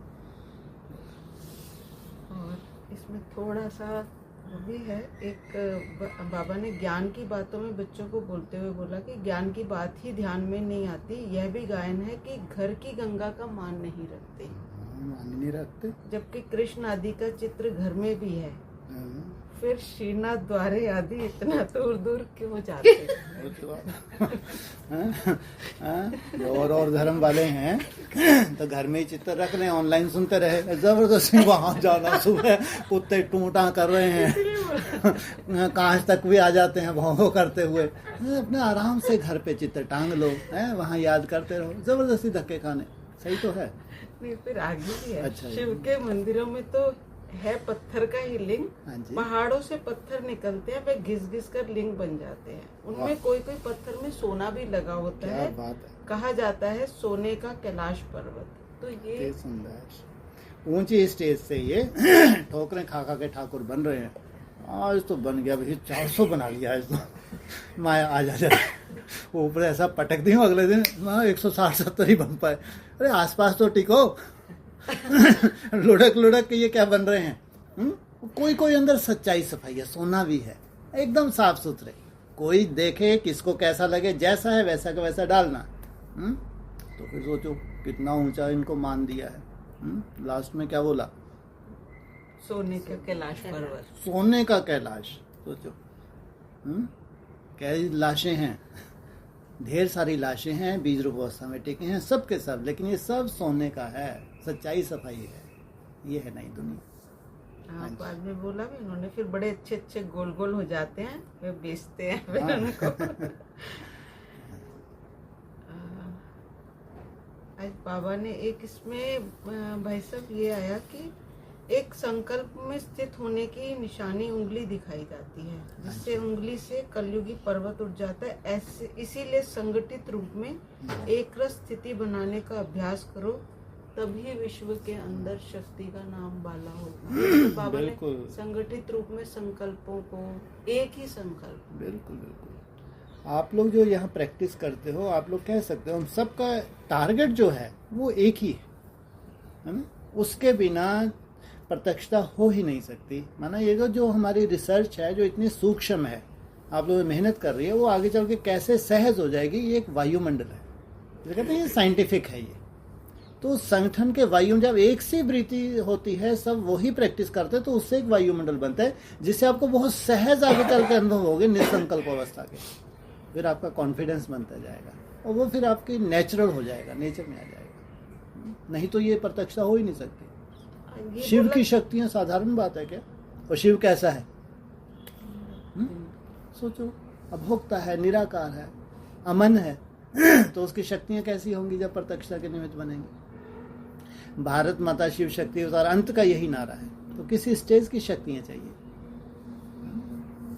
और इसमें थोड़ा सा वो भी है, एक बाबा ने ज्ञान की बातों में बच्चों को बोलते हुए बोला कि ज्ञान की बात ही ध्यान में नहीं आती, यह भी गायन है कि घर की गंगा का मान नहीं रखते, मान नहीं रखते। जबकि कृष्ण आदि का चित्र घर में भी है, फिर श्रीनाथ द्वारे आदि इतना दूर दूर क्यों जाते हैं? जो और धर्म वाले हैं तो घर में ही चित्र रख रहे हैं, ऑनलाइन सुनते रहे, जबरदस्ती वहां जाना, सुबह कुत्ते टूटा कर रहे हैं, कांच तक भी आ जाते हैं भौं करते हुए, अपने आराम से घर पे चित्र टांग लो, है वहां याद करते रहो, जबरदस्ती धक्के खाने सही तो है। नहीं, फिर आगे भी है। अच्छा, शिव के मंदिरों में तो है पत्थर का ही लिंग, हाँ जी। पहाड़ों से पत्थर निकलते हैं, वे घिस घिस कर लिंग बन जाते हैं, उनमें कोई कोई पत्थर में सोना भी लगा होता क्या है, बात है, कहा जाता है सोने का कैलाश पर्वत। तो ये सुंदर ऊंची स्टेज से ये ठोकरें खा खा के ठाकुर बन रहे हैं। आज तो बन गया भाई, 400 बना लिया आज तो, माया आ जा ऊपर ऐसा पटक दी हूँ, अगले दिन 160-70 ही बन पाए। अरे आसपास तो टिको लुढ़क लुढ़क के ये क्या बन रहे हैं। कोई कोई अंदर सच्चाई सफाई है, सोना भी है, एकदम साफ सुथरे, कोई देखे किसको कैसा लगे, जैसा है वैसा का वैसा डालना। तो फिर सोचो कितना ऊंचा इनको मान दिया है। लास्ट में क्या बोला, सोने का कैलाश पर्वत, सोने का कैलाश। सोचो कई लाशें हैं, ढेर सारी लाशें हैं, बीज रूप अवस्था में टिके हैं सब के सब, लेकिन ये सब सोने का है, सच्चाई सफाई है, ये है नई दुनिया। हाँ, बाद में बोला भी उन्होंने, फिर बड़े अच्छे अच्छे गोल गोल हो जाते हैं, वे बेचते हैं फिर हाँ। उनको। आज बाबा ने एक इसमें भाई साहब ये आया कि एक संकल्प में स्थित होने की निशानी उंगली दिखाई जाती है, जिससे उंगली से कलयुगी पर्वत उठ जाता है। ऐसे इसीलिए संगठित रूप में एक रस स्थिति बनाने का अभ्यास करो, तभी विश्व के अंदर शक्ति का नाम बाला होगा। तो बाबा ने संगठित रूप में संकल्पों को, एक ही संकल्प। बिल्कुल बिल्कुल, आप लोग जो यहाँ प्रैक्टिस करते हो, आप लोग कह सकते हो हम सबका टारगेट जो है वो एक ही है ना, उसके बिना प्रत्यक्षता हो ही नहीं सकती। माना ये जो हमारी रिसर्च है जो इतनी सूक्ष्म है, आप लोग मेहनत कर रही है, वो आगे चल के कैसे सहज हो जाएगी। ये एक वायुमंडल है, जो कहते हैं ये साइंटिफिक है। ये तो संगठन के वायु जब एक सी वृत्ति होती है, सब वही प्रैक्टिस करते हैं, तो उससे एक वायुमंडल बनता है, जिससे आपको बहुत सहज आगे चल के अनुभव होगे निसंकल्प अवस्था के। फिर आपका कॉन्फिडेंस बनता जाएगा और वो फिर आपकी नेचुरल हो जाएगा, नेचर में आ जाएगा। नहीं तो ये प्रत्यक्षता हो ही नहीं सकती। शिव की शक्तियां साधारण बात है क्या? और शिव कैसा है? सोचो, अभोक्ता है, निराकार है, अमन है, तो उसकी शक्तियां कैसी होंगी जब प्रत्यक्षता के निमित्त बनेंगी। भारत माता शिव शक्ति अवतार, अंत का यही नारा है। तो किसी स्टेज की शक्तियां चाहिए,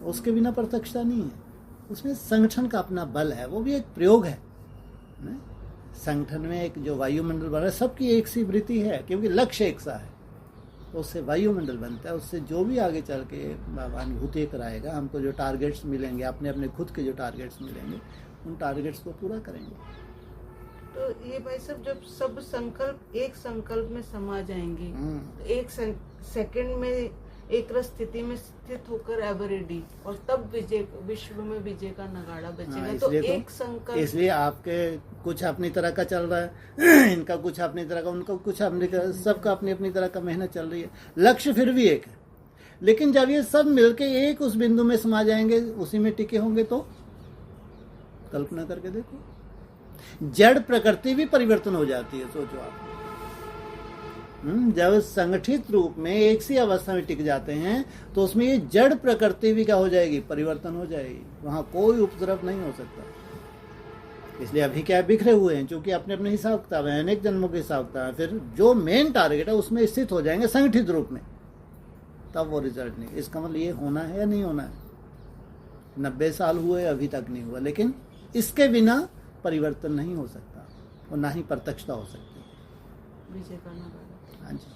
उसके बिना प्रत्यक्षता नहीं है। उसमें संगठन का अपना बल है, वो भी एक प्रयोग है। संगठन में एक जो वायुमंडल बन रहा है, सबकी एक सी वृत्ति है, क्योंकि लक्ष्य एक सा है, तो उससे वायुमंडल बनता है। उससे जो भी आगे चल के अनुभूति कराएगा, हमको जो टारगेट्स मिलेंगे, अपने अपने खुद के जो टारगेट्स मिलेंगे, उन टारगेट्स को पूरा करेंगे। तो ये भाई साहब, जब सब संकल्प एक संकल्प में समा जाएंगे, तो एक सेकंड में एक रस स्थिति में स्थित होकर एवर रेडी, और तब विजय, विश्व में विजय का नगाड़ा बजेगा। तो एक संकल्प, इसलिए आपके कुछ अपनी तरह का चल रहा है, इनका कुछ अपनी तरह का, उनका कुछ अपनी, सबका अपनी अपनी तरह का मेहनत चल रही है। लक्ष्य फिर भी एक है, लेकिन जब ये सब मिलके एक उस बिंदु में समा जाएंगे, उसी में टिके होंगे, तो कल्पना करके देखो, जड़ प्रकृति भी परिवर्तन हो जाती है। सोचो आप, जब संगठित रूप में एक सी अवस्था में टिक जाते हैं तो उसमें ये जड़ प्रकृति भी क्या हो जाएगी, परिवर्तन हो जाएगी, वहां कोई उपद्रव नहीं हो सकता। इसलिए अभी क्या बिखरे हुए हैं, क्योंकि अपने अपने हिसाब किताब है, अनेक जन्मों के हिसाब किताब है, फिर जो मेन टारगेट है उसमें स्थित हो जाएंगे संगठित रूप में, तब वो रिजल्ट नहीं। इसका मतलब ये होना है या नहीं होना है। 90 साल हुए अभी तक नहीं हुआ, लेकिन इसके बिना परिवर्तन नहीं हो सकता और ना ही प्रत्यक्षता हो सकती है। विजय करना बाबा। हाँ जी।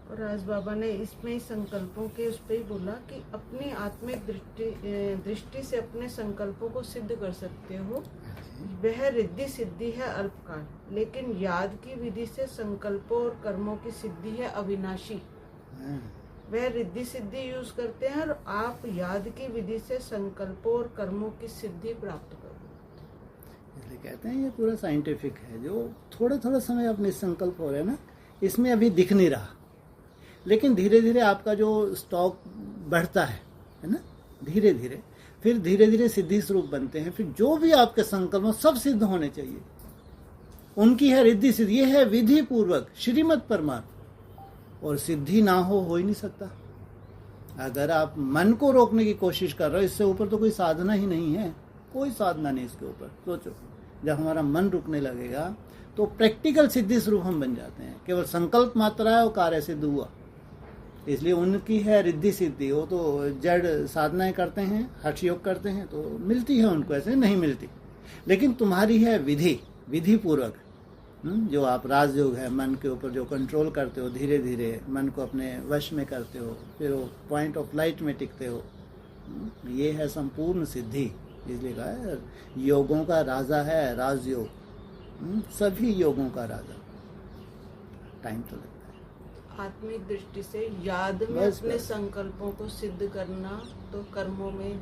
और आज बाबा ने इसमें ही संकल्पों के उस पर ही बोला कि अपनी आत्मिक दृष्टि से अपने संकल्पों को सिद्ध कर सकते हो। वह रिद्धि सिद्धि है अल्पकाल, लेकिन याद की विधि से संकल्पों और कर्मों की सिद्धि है अविनाशी। वह रिद्धि सिद्धि यूज करते हैं और आप याद की विधि से संकल्पों और कर्मों की सिद्धि प्राप्त करो। इसलिए कहते हैं ये पूरा साइंटिफिक है। जो थोड़ा थोड़ा समय अपने संकल्प हो रहे हैं ना, इसमें अभी दिख नहीं रहा, लेकिन धीरे धीरे आपका जो स्टॉक बढ़ता है ना, धीरे धीरे फिर धीरे धीरे सिद्धि स्वरूप बनते हैं। फिर जो भी आपके संकल्प हो सब सिद्ध होने चाहिए, उनकी है रिद्धि सिद्धि। ये है विधि पूर्वक श्रीमत परमार्थ, और सिद्धि ना हो ही नहीं सकता। अगर आप मन को रोकने की कोशिश कर रहे हो, इससे ऊपर तो कोई साधना ही नहीं है, कोई साधना नहीं इसके ऊपर। सोचो, जब हमारा मन रुकने लगेगा तो प्रैक्टिकल सिद्धि स्वरूप हम बन जाते हैं। केवल संकल्प मात्रा है और कार्य सिद्ध हुआ। इसलिए उनकी है रिद्धि सिद्धि। वो तो जड़ साधनाएं करते हैं, हठ योग करते हैं तो मिलती है उनको, ऐसे नहीं मिलती। लेकिन तुम्हारी है विधि, विधि पूर्वक जो आप राजयोग है, मन के ऊपर जो कंट्रोल करते हो, धीरे धीरे मन को अपने वश में करते हो, फिर वो पॉइंट ऑफ लाइट में टिकते हो, ये है संपूर्ण सिद्धि। इसलिए कहा है योगों का राजा है राजयोग, सभी योगों का राजा। टाइम तो लगता है। आत्मिक दृष्टि से याद में बस, अपने बस। संकल्पों को सिद्ध करना, तो कर्मों में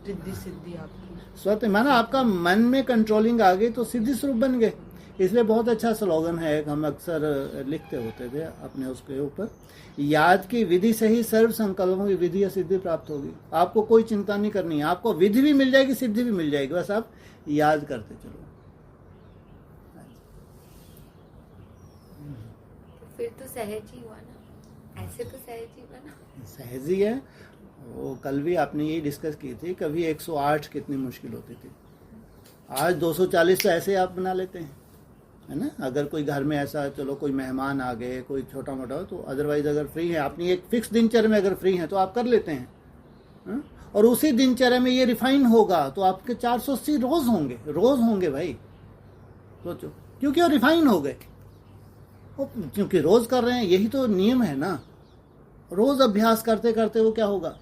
रिद्धि सिद्धि आपकी। स्वतः माना आपका मन में कंट्रोलिंग आ गई तो सिद्धि स्वरूप बन गए। इसलिए बहुत अच्छा स्लोगन है, एक हम अक्सर लिखते होते थे अपने उसके ऊपर, याद की विधि से ही सर्व संकल्पों की विधि या सिद्धि प्राप्त होगी। आपको कोई चिंता नहीं करनी है, आपको विधि भी मिल जाएगी, सिद्धि भी मिल जाएगी, बस आप याद करते चलो। फिर तो सहज ही हुआ ना, ऐसे तो सहज ही बना। सहज ही है वो। कल भी आपने यही डिस्कस की थी, कभी 108 कितनी मुश्किल होती थी, आज 240 तो ऐसे आप बना लेते हैं, है ना। अगर कोई घर में ऐसा, चलो कोई मेहमान आ गए, कोई छोटा मोटा हो, तो अदरवाइज अगर फ्री है, अपनी एक फिक्स दिनचर्या में अगर फ्री है तो आप कर लेते हैं, है? और उसी दिनचर्या में ये रिफाइन होगा तो आपके 480 रोज होंगे भाई। सोचो, क्योंकि वो रिफाइन हो गए, क्योंकि रोज कर रहे हैं, यही तो नियम है ना। रोज अभ्यास करते करते वो क्या होगा,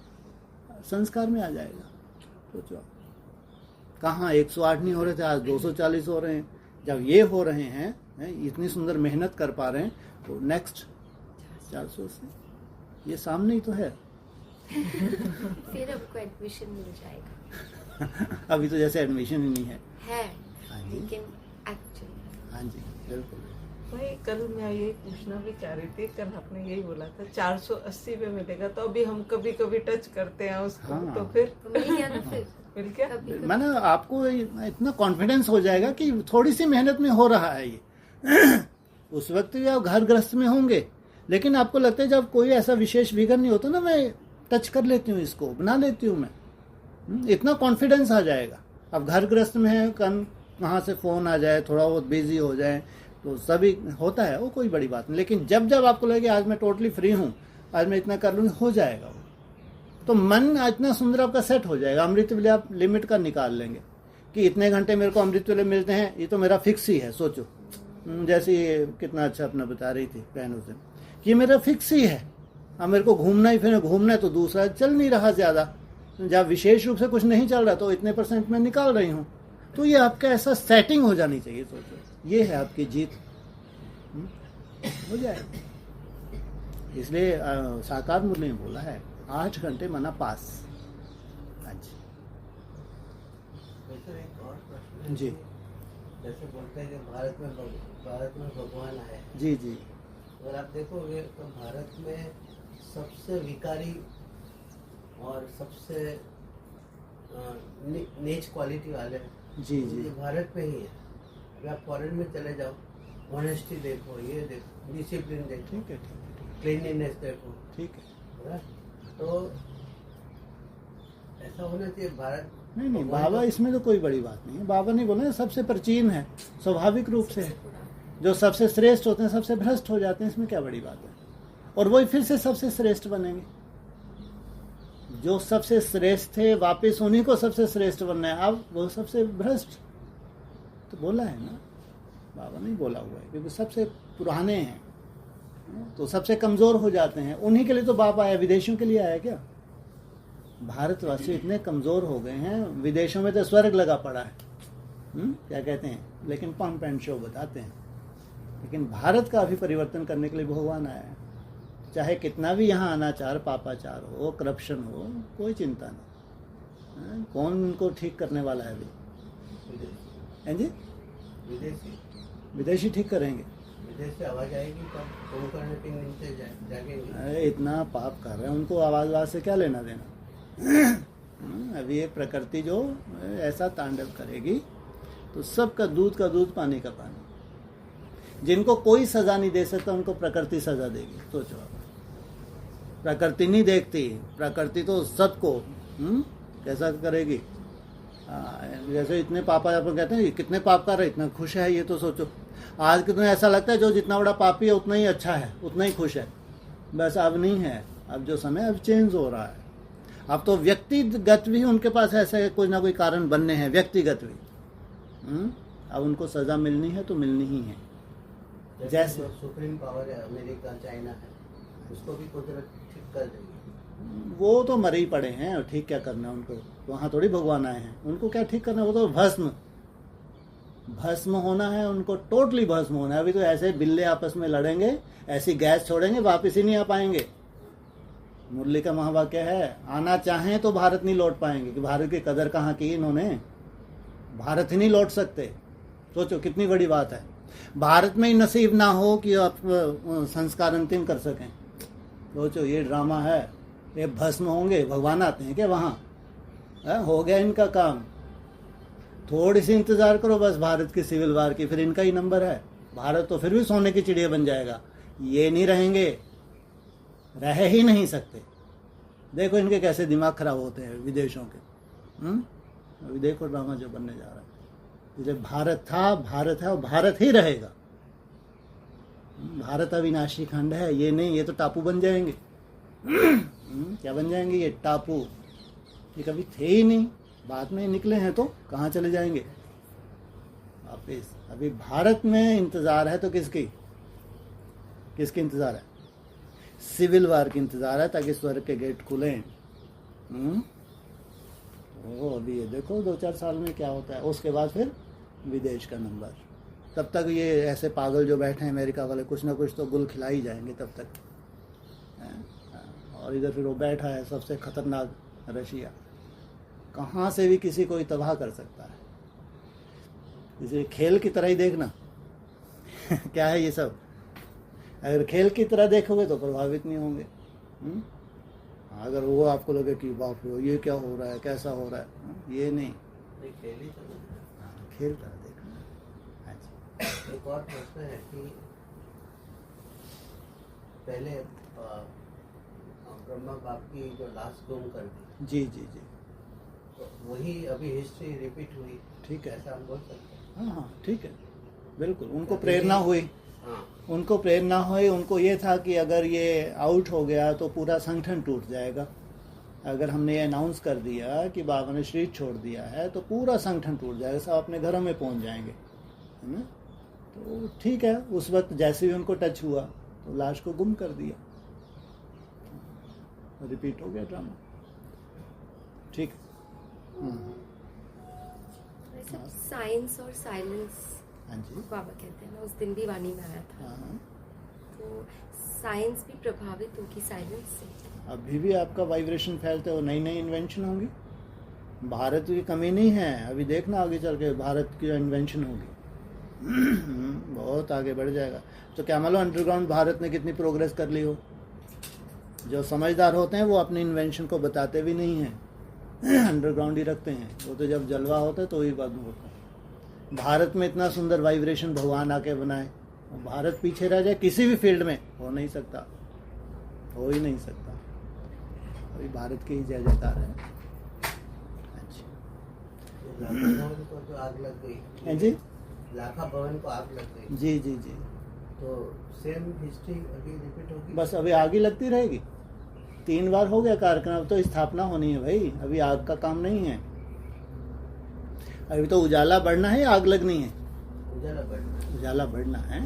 संस्कार में आ जाएगा। सोचो, कहाँ 108 नहीं हो रहे थे, आज 240 हो रहे हैं। जब ये हो रहे हैं, इतनी सुंदर मेहनत कर पा रहे हैं, तो नेक्स्ट 480 ये सामने ही तो है। फिर आपको एडमिशन मिल जाएगा। अभी तो जैसे एडमिशन ही नहीं है। हाँ जी। लेकिन एक्चुअली हाँ जी, बिल्कुल। भाई कल मैं यही पूछना भी चाह रही थी, कल आपने यही बोला था 480 पे मिलेगा, तो अभी हम कभी कभी टच करते हैं उसको। हाँ। तो फिर तो मिल गया ना फिर। मिल गया। मैंने आपको इतना कॉन्फिडेंस हो जाएगा कि थोड़ी सी मेहनत में हो रहा है ये। उस वक्त भी आप घर गृहस्थ में होंगे, लेकिन आपको लगता है जब कोई ऐसा विशेष विघ्न नहीं होता ना, मैं टच कर लेती हूँ, इसको बना लेती हूँ मैं। इतना कॉन्फिडेंस आ जाएगा। अब घर गृहस्थ में है, कहाँ से फोन आ जाए, थोड़ा बहुत बिजी हो जाए, तो सभी होता है, वो कोई बड़ी बात नहीं। लेकिन जब जब आपको लगे आज मैं टोटली फ्री हूँ, आज मैं इतना कर लूँगी, हो जाएगा वो। तो मन इतना सुंदर आपका सेट हो जाएगा। अमृत वेले आप लिमिट का निकाल लेंगे कि इतने घंटे मेरे को अमृत वेले मिलते हैं, ये तो मेरा फिक्स ही है। सोचो, जैसे ये कितना अच्छा अपना बता रही थी बहन उसे, कि मेरा फिक्स ही है। अब मेरे को घूमना ही, फिर घूमना है तो दूसरा चल नहीं रहा ज़्यादा, जब विशेष रूप से कुछ नहीं चल रहा तो इतने % में निकाल रही हूँ। तो ये आपका ऐसा सेटिंग हो जानी चाहिए। सोचो, ये है आपकी जीत, हो जाएगी। इसलिए साकार मुरली ने बोला है 8 घंटे मना पास। हाँ जी। वैसे एक और प्रश्न है जी। जैसे बोलते हैं कि भारत में भगवान आए। जी जी। अगर आप देखोगे तो भारत में सबसे विकारी और सबसे नीच क्वालिटी वाले जी जी। ये भारत में ही है। अगर आप फॉरेन में चले जाओ ऑनेस्टी देखो, ये देखो, डिसिप्लिन देखो, ठीक है, ठीक है, क्लीनलीनेस देखो, ठीक है। है? तो ऐसा होना चाहिए भारत। नहीं नहीं, बाबा इसमें तो कोई बड़ी बात नहीं है। बाबा नहीं बोले सबसे प्राचीन है, स्वाभाविक रूप से है। जो सबसे श्रेष्ठ होते हैं सबसे भ्रष्ट हो जाते हैं, इसमें क्या बड़ी बात है। और वही फिर से सबसे श्रेष्ठ बनेंगे। जो सबसे श्रेष्ठ थे वापस उन्हीं को सबसे श्रेष्ठ बनना है। अब वो सबसे भ्रष्ट तो बोला है ना, बाबा नहीं बोला हुआ है, क्योंकि सबसे पुराने हैं तो सबसे कमजोर हो जाते हैं। उन्हीं के लिए तो बाबा आया, विदेशियों के लिए आया क्या? भारतवासी इतने कमजोर हो गए हैं, विदेशों में तो स्वर्ग लगा पड़ा है। क्या कहते हैं, लेकिन पंप एंड शो बताते हैं। लेकिन भारत का अभी परिवर्तन करने के लिए भगवान आया है। चाहे कितना भी यहाँ अनाचार पापाचार हो, करप्शन हो, कोई चिंता नहीं। कौन उनको ठीक करने वाला है अभी? हैं जी? विदेशी ठीक करेंगे। विदेश से आवाज आएगी तब कुंभकर्ण के नीचे जागेंगे। अरे इतना पाप कर रहे हैं, उनको आवाज से क्या लेना देना। अभी ये प्रकृति जो ऐसा तांडव करेगी तो सबका दूध का दूध, पानी का पानी। जिनको कोई सजा नहीं दे सकता उनको प्रकृति सजा देगी। सोचो आप, प्रकृति नहीं देखती, प्रकृति तो सबको कैसा करेगी। जैसे इतने पापा अपन कहते हैं कितने पाप कर रहे, इतना खुश है। ये तो सोचो आज कितना ऐसा लगता है जो जितना बड़ा पापी है उतना ही अच्छा है, उतना ही खुश है। बस अब नहीं है, अब जो समय अब चेंज हो रहा है। अब तो व्यक्तिगत भी उनके पास ऐसे कोई ना कोई कारण बनने हैं, व्यक्तिगत भी। अब उनको सजा मिलनी है तो मिलनी ही है। जैसे सुप्रीम पावर है अमेरिका, चाइना है, उसको भी कुदरत ठीक कर देगी। वो तो मरे ही पड़े हैं, और ठीक क्या करना है उनको। वहां थोड़ी भगवान आए हैं, उनको क्या ठीक करना है। वो तो भस्म होना है उनको, टोटली भस्म होना है। अभी तो ऐसे बिल्ले आपस में लड़ेंगे, ऐसी गैस छोड़ेंगे, वापस ही नहीं आ पाएंगे। मुरली का महावाक्य है, आना चाहें तो भारत नहीं लौट पाएंगे। कि भारत की कदर कहाँ की इन्होंने, भारत ही नहीं लौट सकते। सोचो कितनी बड़ी बात है। भारत में ही नसीब ना हो कि आप संस्कार अंतिम कर सकें। सोचो ये ड्रामा है, ये भस्म होंगे, भगवान आते हैं क्या वहाँ? हो गया इनका काम। थोड़ी सी इंतजार करो बस भारत की सिविल वार की, फिर इनका ही नंबर है। भारत तो फिर भी सोने की चिड़िया बन जाएगा। ये नहीं रहेंगे, रह ही नहीं सकते। देखो इनके कैसे दिमाग खराब होते हैं विदेशों के। अभी देखो ड्रामा जो बनने जा रहा है। जैसे भारत था, भारत है और भारत ही रहेगा। भारत अविनाशी खंड है, ये नहीं, ये तो टापू बन जाएंगे। क्या बन जाएंगे ये? टापू। ये कभी थे ही नहीं, बाद में निकले हैं तो कहाँ चले जाएंगे वापिस। अभी भारत में इंतजार है तो किसकी इंतजार है? सिविल वार की इंतजार है, ताकि स्वर्ग के गेट खुलें। वो अभी ये देखो 2-4 साल में क्या होता है। उसके बाद फिर विदेश का नंबर। तब तक ये ऐसे पागल जो बैठे हैं अमेरिका वाले, कुछ ना कुछ तो गुल खिला ही जाएंगे तब तक। और इधर फिर वो बैठा है सबसे खतरनाक रशिया, कहाँ से भी किसी को तबाह कर सकता है। इसे खेल की तरह ही देखना। क्या है ये सब? अगर खेल की तरह देखोगे तो प्रभावित नहीं होंगे। अगर वो आपको लगे कि बाप रे ये क्या हो रहा है, कैसा हो रहा है, ये नहीं, खेल तरह देखना। अच्छा, एक और प्रश्न है कि पहले ब्रह्मा बाप की जो लास्ट गुम कर दी, जी, तो वही अभी हिस्ट्री रिपीट हुई। ठीक है, ऐसा हम बोल सकते हैं। हाँ ठीक है, बिल्कुल। उनको प्रेरणा हुई, हाँ, उनको प्रेरणा हुई। उनको ये था कि अगर ये आउट हो गया तो पूरा संगठन टूट जाएगा। अगर हमने ये अनाउंस कर दिया कि बाबा ने शरीर छोड़ दिया है तो पूरा संगठन टूट जाएगा, सब अपने घरों में पहुंच जाएंगे, है ना। तो ठीक है, उस वक्त जैसे भी उनको टच हुआ तो लाश को गुम कर दिया। रिपीट हो गया ड्रामा। ठीक। साइंस और साइलेंस, हाँ जी, बाबा कहते हैं ना, उस दिन भी वाणी में आया था। हाँ। तो साइंस भी प्रभावित होगी साइलेंस से। अभी भी आपका वाइब्रेशन फैलते हो, नई नई इन्वेंशन होंगी। भारत की कमी नहीं है, अभी देखना आगे चल के भारत की इन्वेंशन होगी। बहुत आगे बढ़ जाएगा। तो क्या मालूम अंडरग्राउंड भारत ने कितनी प्रोग्रेस कर ली हो। जो समझदार होते हैं वो अपनी इन्वेंशन को बताते भी नहीं हैं, अंडरग्राउंड ही रखते हैं। वो तो जब जलवा होता है तो ही बाद में होता है। भारत में इतना सुंदर वाइब्रेशन भगवान आके बनाए, भारत पीछे रह जाए किसी भी फील्ड में, हो नहीं सकता, हो ही नहीं सकता। अभी भारत की ही जय जयकार है। अच्छा लाखा भवन को तो आग लग गई। हैं जी, लाखा भवन को आग लग गई, जी जी जी, तो सेम हिस्ट्री अभी रिपीट होगी। बस अभी आग ही लगती रहेगी। 3 बार हो गया कार्यक्रम, अब तो स्थापना होनी है भाई, अभी आग का काम नहीं है। अभी तो उजाला बढ़ना है, आग लगनी है। उजाला बढ़ना है।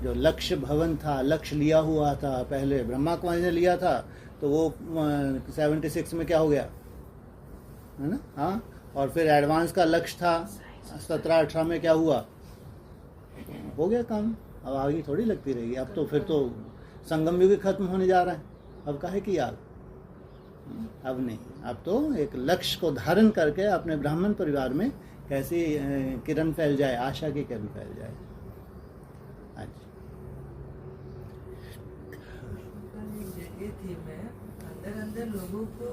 जो लक्ष्य भवन था, लक्ष्य लिया हुआ था पहले ब्रह्मा कुमारी ने लिया था, तो वो 76 में क्या हो गया है ना, हाँ। और फिर एडवांस का लक्ष्य था 17-18 में, क्या हुआ, हो गया काम। अब आगे थोड़ी लगती रहेगी। अब तो फिर तो संगम युग खत्म होने जा रहा है, अब काहे की आग, अब नहीं। अब तो एक लक्ष्य को धारण करके अपने ब्राह्मण परिवार में कैसी किरण फैल जाए, आशा की किरण फैल जाए। अच्छा, जगह थी मैं अंदर अंदर लोगों को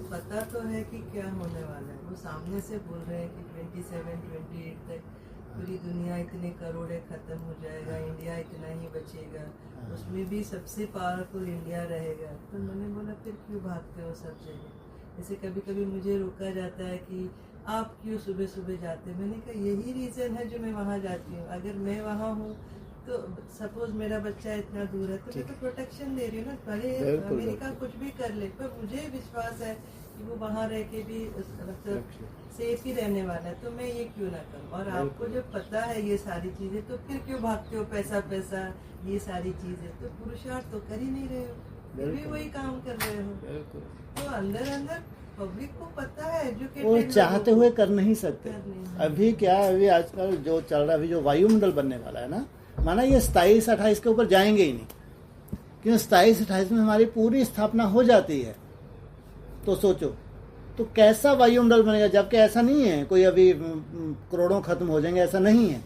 पता तो है कि क्या होने वाला है। वो सामने से बोल रहे हैं कि 27-28 तक पूरी दुनिया इतने करोड़ खत्म हो जाएगा, इंडिया इतना ही बचेगा, उसमें भी सबसे पावरफुल इंडिया रहेगा। तो मैंने बोला फिर क्यों भागते हो सब जगह। जैसे कभी कभी मुझे रोका जाता है कि आप क्यों सुबह सुबह जाते। मैंने कहा यही रीज़न है जो मैं वहाँ जाती हूँ। अगर मैं वहाँ हूँ तो सपोज मेरा बच्चा इतना दूर है तो मैं तो प्रोटेक्शन दे रही हूँ ना, भले अमेरिका कुछ भी कर ले, पर मुझे विश्वास है कि वो वहाँ रह के भी मतलब सेफ ही रहने वाला है, तो मैं ये क्यों ना करूँ। और आपको जब पता है ये सारी चीजें, तो फिर क्यों भागते हो पैसा पैसा ये सारी चीजें। तो पुरुषार्थ तो कर ही नहीं रहे हो, फिर भी वही काम कर रहे हो। तो अंदर अंदर पब्लिक को पता है, वो चाहते हुए कर नहीं सकते। अभी क्या, अभी आजकल जो चल रहा है, अभी जो वायुमंडल बनने वाला है ना, माना ये 27-28 के ऊपर जाएंगे ही नहीं, क्यों 27-28 में हमारी पूरी स्थापना हो जाती है। तो सोचो तो कैसा वायुमंडल बनेगा, जबकि ऐसा नहीं है कोई अभी करोड़ों खत्म हो जाएंगे, ऐसा नहीं है।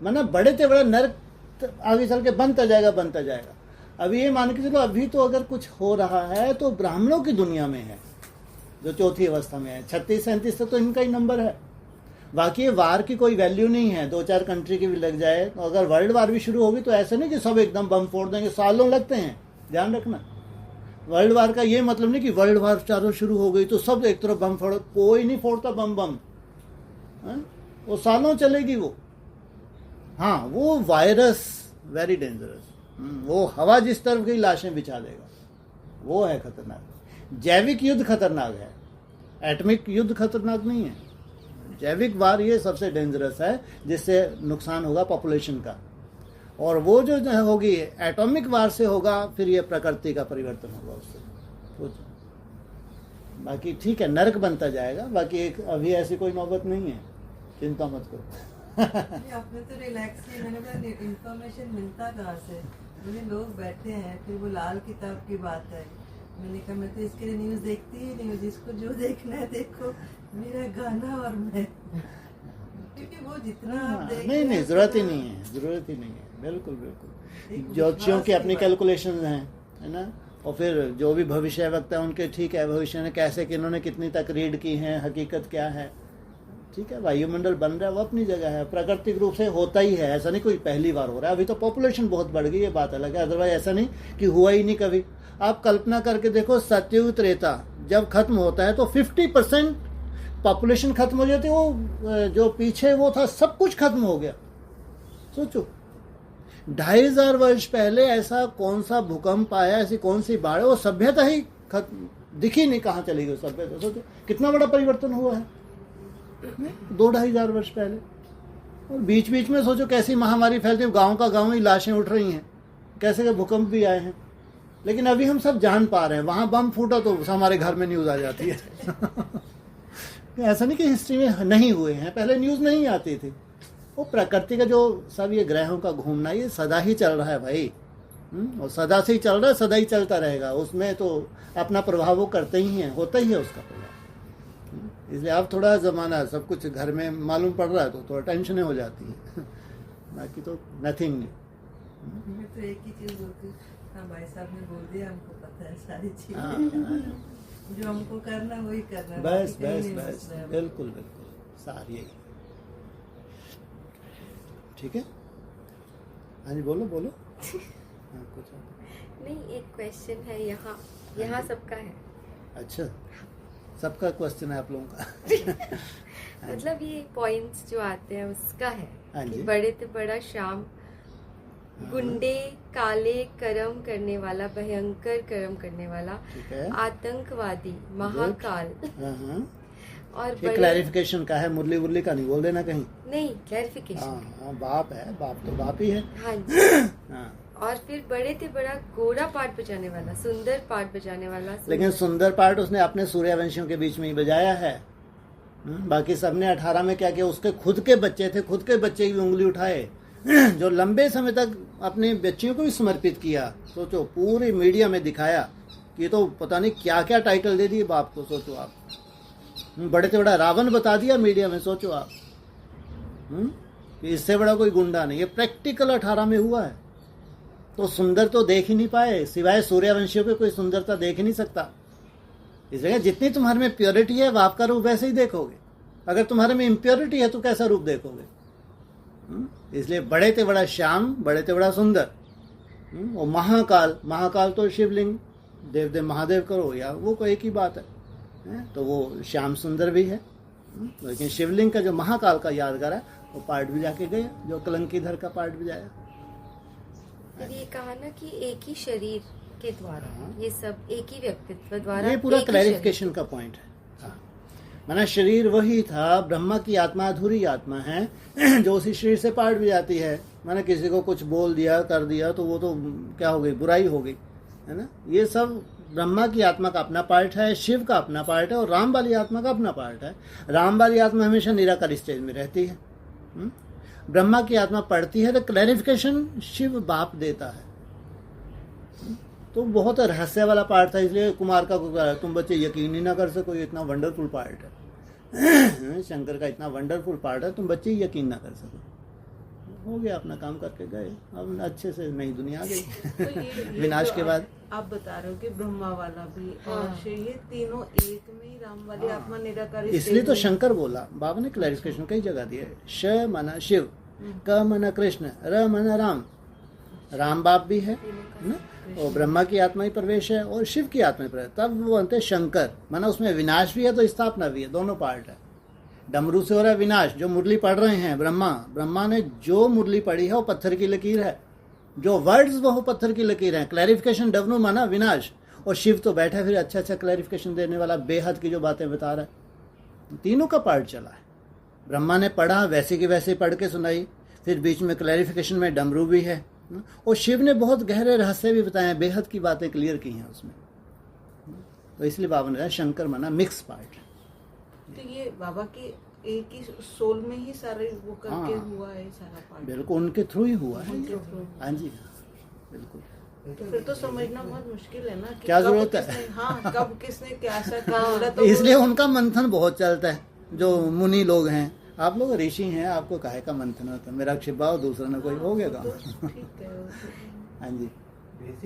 माना बड़े से बड़ा नर्क आगे चल के बनता जाएगा। अभी ये मान के चलो, अभी तो अगर कुछ हो रहा है तो ब्राह्मणों की दुनिया में है, जो चौथी अवस्था में है। 36-37 तक तो इनका ही नंबर है। बाकी वार की कोई वैल्यू नहीं है, 2-4 कंट्री की भी लग जाए। तो अगर वर्ल्ड वार भी शुरू होगी तो ऐसा नहीं कि सब एकदम बम फोड़ देंगे, सालों लगते हैं, ध्यान रखना। वर्ल्ड वार का ये मतलब नहीं कि वर्ल्ड वार चारों शुरू हो गई तो सब एक तरफ बम फोड़ो, कोई नहीं फोड़ता बम, वो सालों चलेगी वो। हाँ, वो वायरस वेरी डेंजरस, वो हवा जिस तरफ गई लाशें बिछा देगा, वो है खतरनाक। जैविक युद्ध खतरनाक है, एटमिक युद्ध खतरनाक नहीं है। जैविक वार ये सबसे डेंजरस है, जिससे नुकसान होगा पॉपुलेशन का। और वो जो होगी एटॉमिक वार से होगा, फिर ये प्रकृति का परिवर्तन होगा उससे। तो बाकी ठीक है, नरक बनता जाएगा। बाकी एक अभी ऐसी कोई नौबत नहीं है, चिंता मत करो। आपने तो रिलैक्स की। मैंने कहा इन्फॉर्मेशन मिलता कहाँ से। मुझे लोग बैठे हैं, फिर वो लाल किताब की बात है। मैंने कहा मैं तो इसके लिए न्यूज़ देखती ही नहीं हूँ, जिसको जो देखना है देखो, मेरा गाना और मैं। क्योंकि वो जितना आप देख नहीं, जरूरत ही नहीं है। बिल्कुल ज्योतिषियों की अपनी कैलकुलेशंस हैं, है ना। और फिर जो भी भविष्य वक्ता है उनके, ठीक है, भविष्य ने कैसे कि इन्होंने कितनी तक रीड की है, हकीकत क्या है, ठीक है। वायुमंडल बन रहा है, वो अपनी जगह है, प्राकृतिक रूप से होता ही है। ऐसा नहीं कोई पहली बार हो रहा है। अभी तो पॉपुलेशन बहुत बढ़ गई, ये बात अलग है। अदरवाइज ऐसा नहीं कि हुआ ही नहीं कभी। आप कल्पना करके देखो, सतयुग त्रेता जब खत्म होता है तो 50% पॉपुलेशन खत्म हो जाती है। वो जो पीछे वो था सब कुछ खत्म हो गया। सोचो 2500 वर्ष पहले ऐसा कौन सा भूकंप आया, ऐसी कौन सी बाढ़, वो सभ्यता ही खत्म, दिखी नहीं, कहाँ चली गई सभ्यता। सोचो कितना बड़ा परिवर्तन हुआ है 2-2500 वर्ष पहले। और बीच बीच में सोचो कैसी महामारी फैलती है, गांव का गांव ही लाशें उठ रही हैं, कैसे के भूकंप भी आए हैं। लेकिन अभी हम सब जान पा रहे हैं, वहां बम फूटा तो हमारे घर में न्यूज आ जाती है। ऐसा नहीं कि हिस्ट्री में नहीं हुए हैं, पहले न्यूज नहीं आती थी। वो प्रकृति का जो सब ये ग्रहों का घूमना, ये सदा ही चल रहा है भाई। और सदा से ही चल रहा है, सदा ही चलता रहेगा। उसमें तो अपना प्रभाव वो करते ही हैं, होता ही है उसका प्रभाव। इसलिए अब थोड़ा ज़माना सब कुछ घर में मालूम पड़ रहा है तो थोड़ा टेंशन हो जाती है। बाकी तो नथिंग। मैं तो एक ही चीज़ बोलती हूँ, हाँ भाई साहब ने बोल दिया, हमको पता है सारी चीज़ें, जो हमको करना वही करना। बस बिल्कुल सारी। ठीक है, हाँ जी, बोलो बोलो। हाँ, कुछ और। नहीं, एक क्वेश्चन है यहाँ सबका है। अच्छा, सबका क्वेश्चन है आप लोगों का। मतलब ये पॉइंट्स जो आते हैं उसका है हाँ कि जी। बड़े से बड़ा शाम, गुंडे, काले कर्म करने वाला, भयंकर कर्म करने वाला, ठीक है। आतंकवादी, महाकाल हाँ हाँ, और ये बड़े क्लैरिफिकेशन का है, मुरली वुरली का नहीं बोल देना कहीं। नहीं, क्लैरिफिकेशन। हाँ हाँ, बाप है, बाप तो बाप ही है। हाँ जी। हाँ, और फिर बड़े से बड़ा गोरा पार्ट बजाने वाला, सुंदर पार्ट बजाने वाला, लेकिन सुंदर पार्ट उसने अपने सूर्यवंशियों के बीच में ही बजाया है। बाकी सबने 18 में क्या किया, उसके खुद के बच्चे थे, खुद के बच्चे की उंगली उठाए, जो लंबे समय तक अपने बच्चियों को भी समर्पित किया। सोचो, पूरी मीडिया में दिखाया कि तो पता नहीं क्या क्या टाइटल दे दिए बाप को। सोचो आप, बड़े से बड़ा रावण बता दिया मीडिया में। सोचो आप, कि इससे बड़ा कोई गुंडा नहीं। ये प्रैक्टिकल 18 में हुआ है। तो सुंदर तो देख ही नहीं पाए, सिवाय सूर्यवंशियों के कोई सुंदरता देख ही नहीं सकता। इसलिए जितनी तुम्हारे में प्योरिटी है, आपका रूप वैसे ही देखोगे। अगर तुम्हारे में इम्प्योरिटी है तो कैसा रूप देखोगे? इसलिए बड़े ते बड़ा श्याम, बड़े ते बड़ा सुंदर। और महाकाल, महाकाल तो शिवलिंग, देवदेव महादेव करो या वो कोई एक ही बात है। तो वो श्याम सुंदर भी है। लेकिन शिवलिंग का जो महाकाल का यादगार है, वो पार्ट भी जाके गए, जो कलंकीधर का पार्ट भी जाया। फिर ये कहा ना कि एक ही शरीर के द्वारा ये सब, एक ही व्यक्तित्व द्वारा, ये पूरा एक ही क्लैरिफिकेशन का पॉइंट है। हाँ, माना शरीर वही था, ब्रह्मा की आत्मा अधूरी आत्मा है जो उसी शरीर से पार्ट भी जाती है। माना किसी को कुछ बोल दिया, कर दिया, तो वो तो क्या हो गई, बुराई हो गई, है ना। ये सब ब्रह्मा की आत्मा का अपना पार्ट है, शिव का अपना पार्ट है, और राम वाली आत्मा का अपना पार्ट है। राम वाली आत्मा हमेशा निराकार स्टेज में रहती है। ब्रह्मा की आत्मा पढ़ती है, तो क्लैरिफिकेशन शिव बाप देता है। तो बहुत रहस्य वाला पार्ट था, इसलिए कुमार का तुम बच्चे यकीन ही ना कर सको, ये इतना वंडरफुल पार्ट है। शंकर का इतना वंडरफुल पार्ट है, तुम बच्चे यकीन ना कर सको। हो गया, अपना काम करके गए, अब अच्छे से नई दुनिया आ गई। तो ये विनाश जो के बाद आप बता रहे हो कि ब्रह्मा वाला भी और हाँ। शिव, ये तीनों एक में ही राम वाली आत्मा निराकार इसलिए तो स्टेज में- शंकर बोला, बाबा ने क्लैरिफिकेशन कई जगह दिया है। श मना शिव, क मना कृष्ण, र मना राम। राम बाप भी है ना, और ब्रह्मा की आत्मा ही प्रवेश है, और शिव की आत्मा ही प्रवेश। तब वो बनते शंकर। माना उसमें विनाश भी है तो स्थापना भी है, दोनों पार्ट है। डमरू से हो रहा है विनाश। जो मुरली पढ़ रहे हैं ब्रह्मा ने जो मुरली पढ़ी है वो पत्थर की लकीर है, जो वर्ड्स वो पत्थर की लकीर है। क्लैरिफिकेशन डमरू माना विनाश, और शिव तो बैठा फिर अच्छा अच्छा क्लैरिफिकेशन देने वाला, बेहद की जो बातें बता रहा है। तीनों का पार्ट चला है। ब्रह्मा ने पढ़ा, वैसे की वैसे पढ़ के सुनाई, फिर बीच में क्लैरिफिकेशन में डमरू भी है, और शिव ने बहुत गहरे रहस्य भी बताए हैं, बेहद की बातें क्लियर की हैं उसमें। तो इसलिए बाबा ने कहा शंकर माना मिक्स पार्ट। तो ये बाबा की एक ही सोल में ही सारे वो करके हाँ। हुआ है सारा पार्ट। बिल्कुल उनके थ्रू ही हुआ है। उनके through। हाँ जी, बिल्कुल। तो फिर तो समझना बहुत मुश्किल है ना कि क्या कब जरूरत है? किसने- हाँ, कब किसने क्या ऐसा कहा बोला, तो इसलिए उनका मंथन बहुत चलता है। जो मुनि लोग हैं, आप लोग ऋषि हैं, आपको काहे का मंथन होता है। मेरा छिपाओ, दूसरा ना कोई हो गया काम। ठीक है। हाँ जी। बेसिक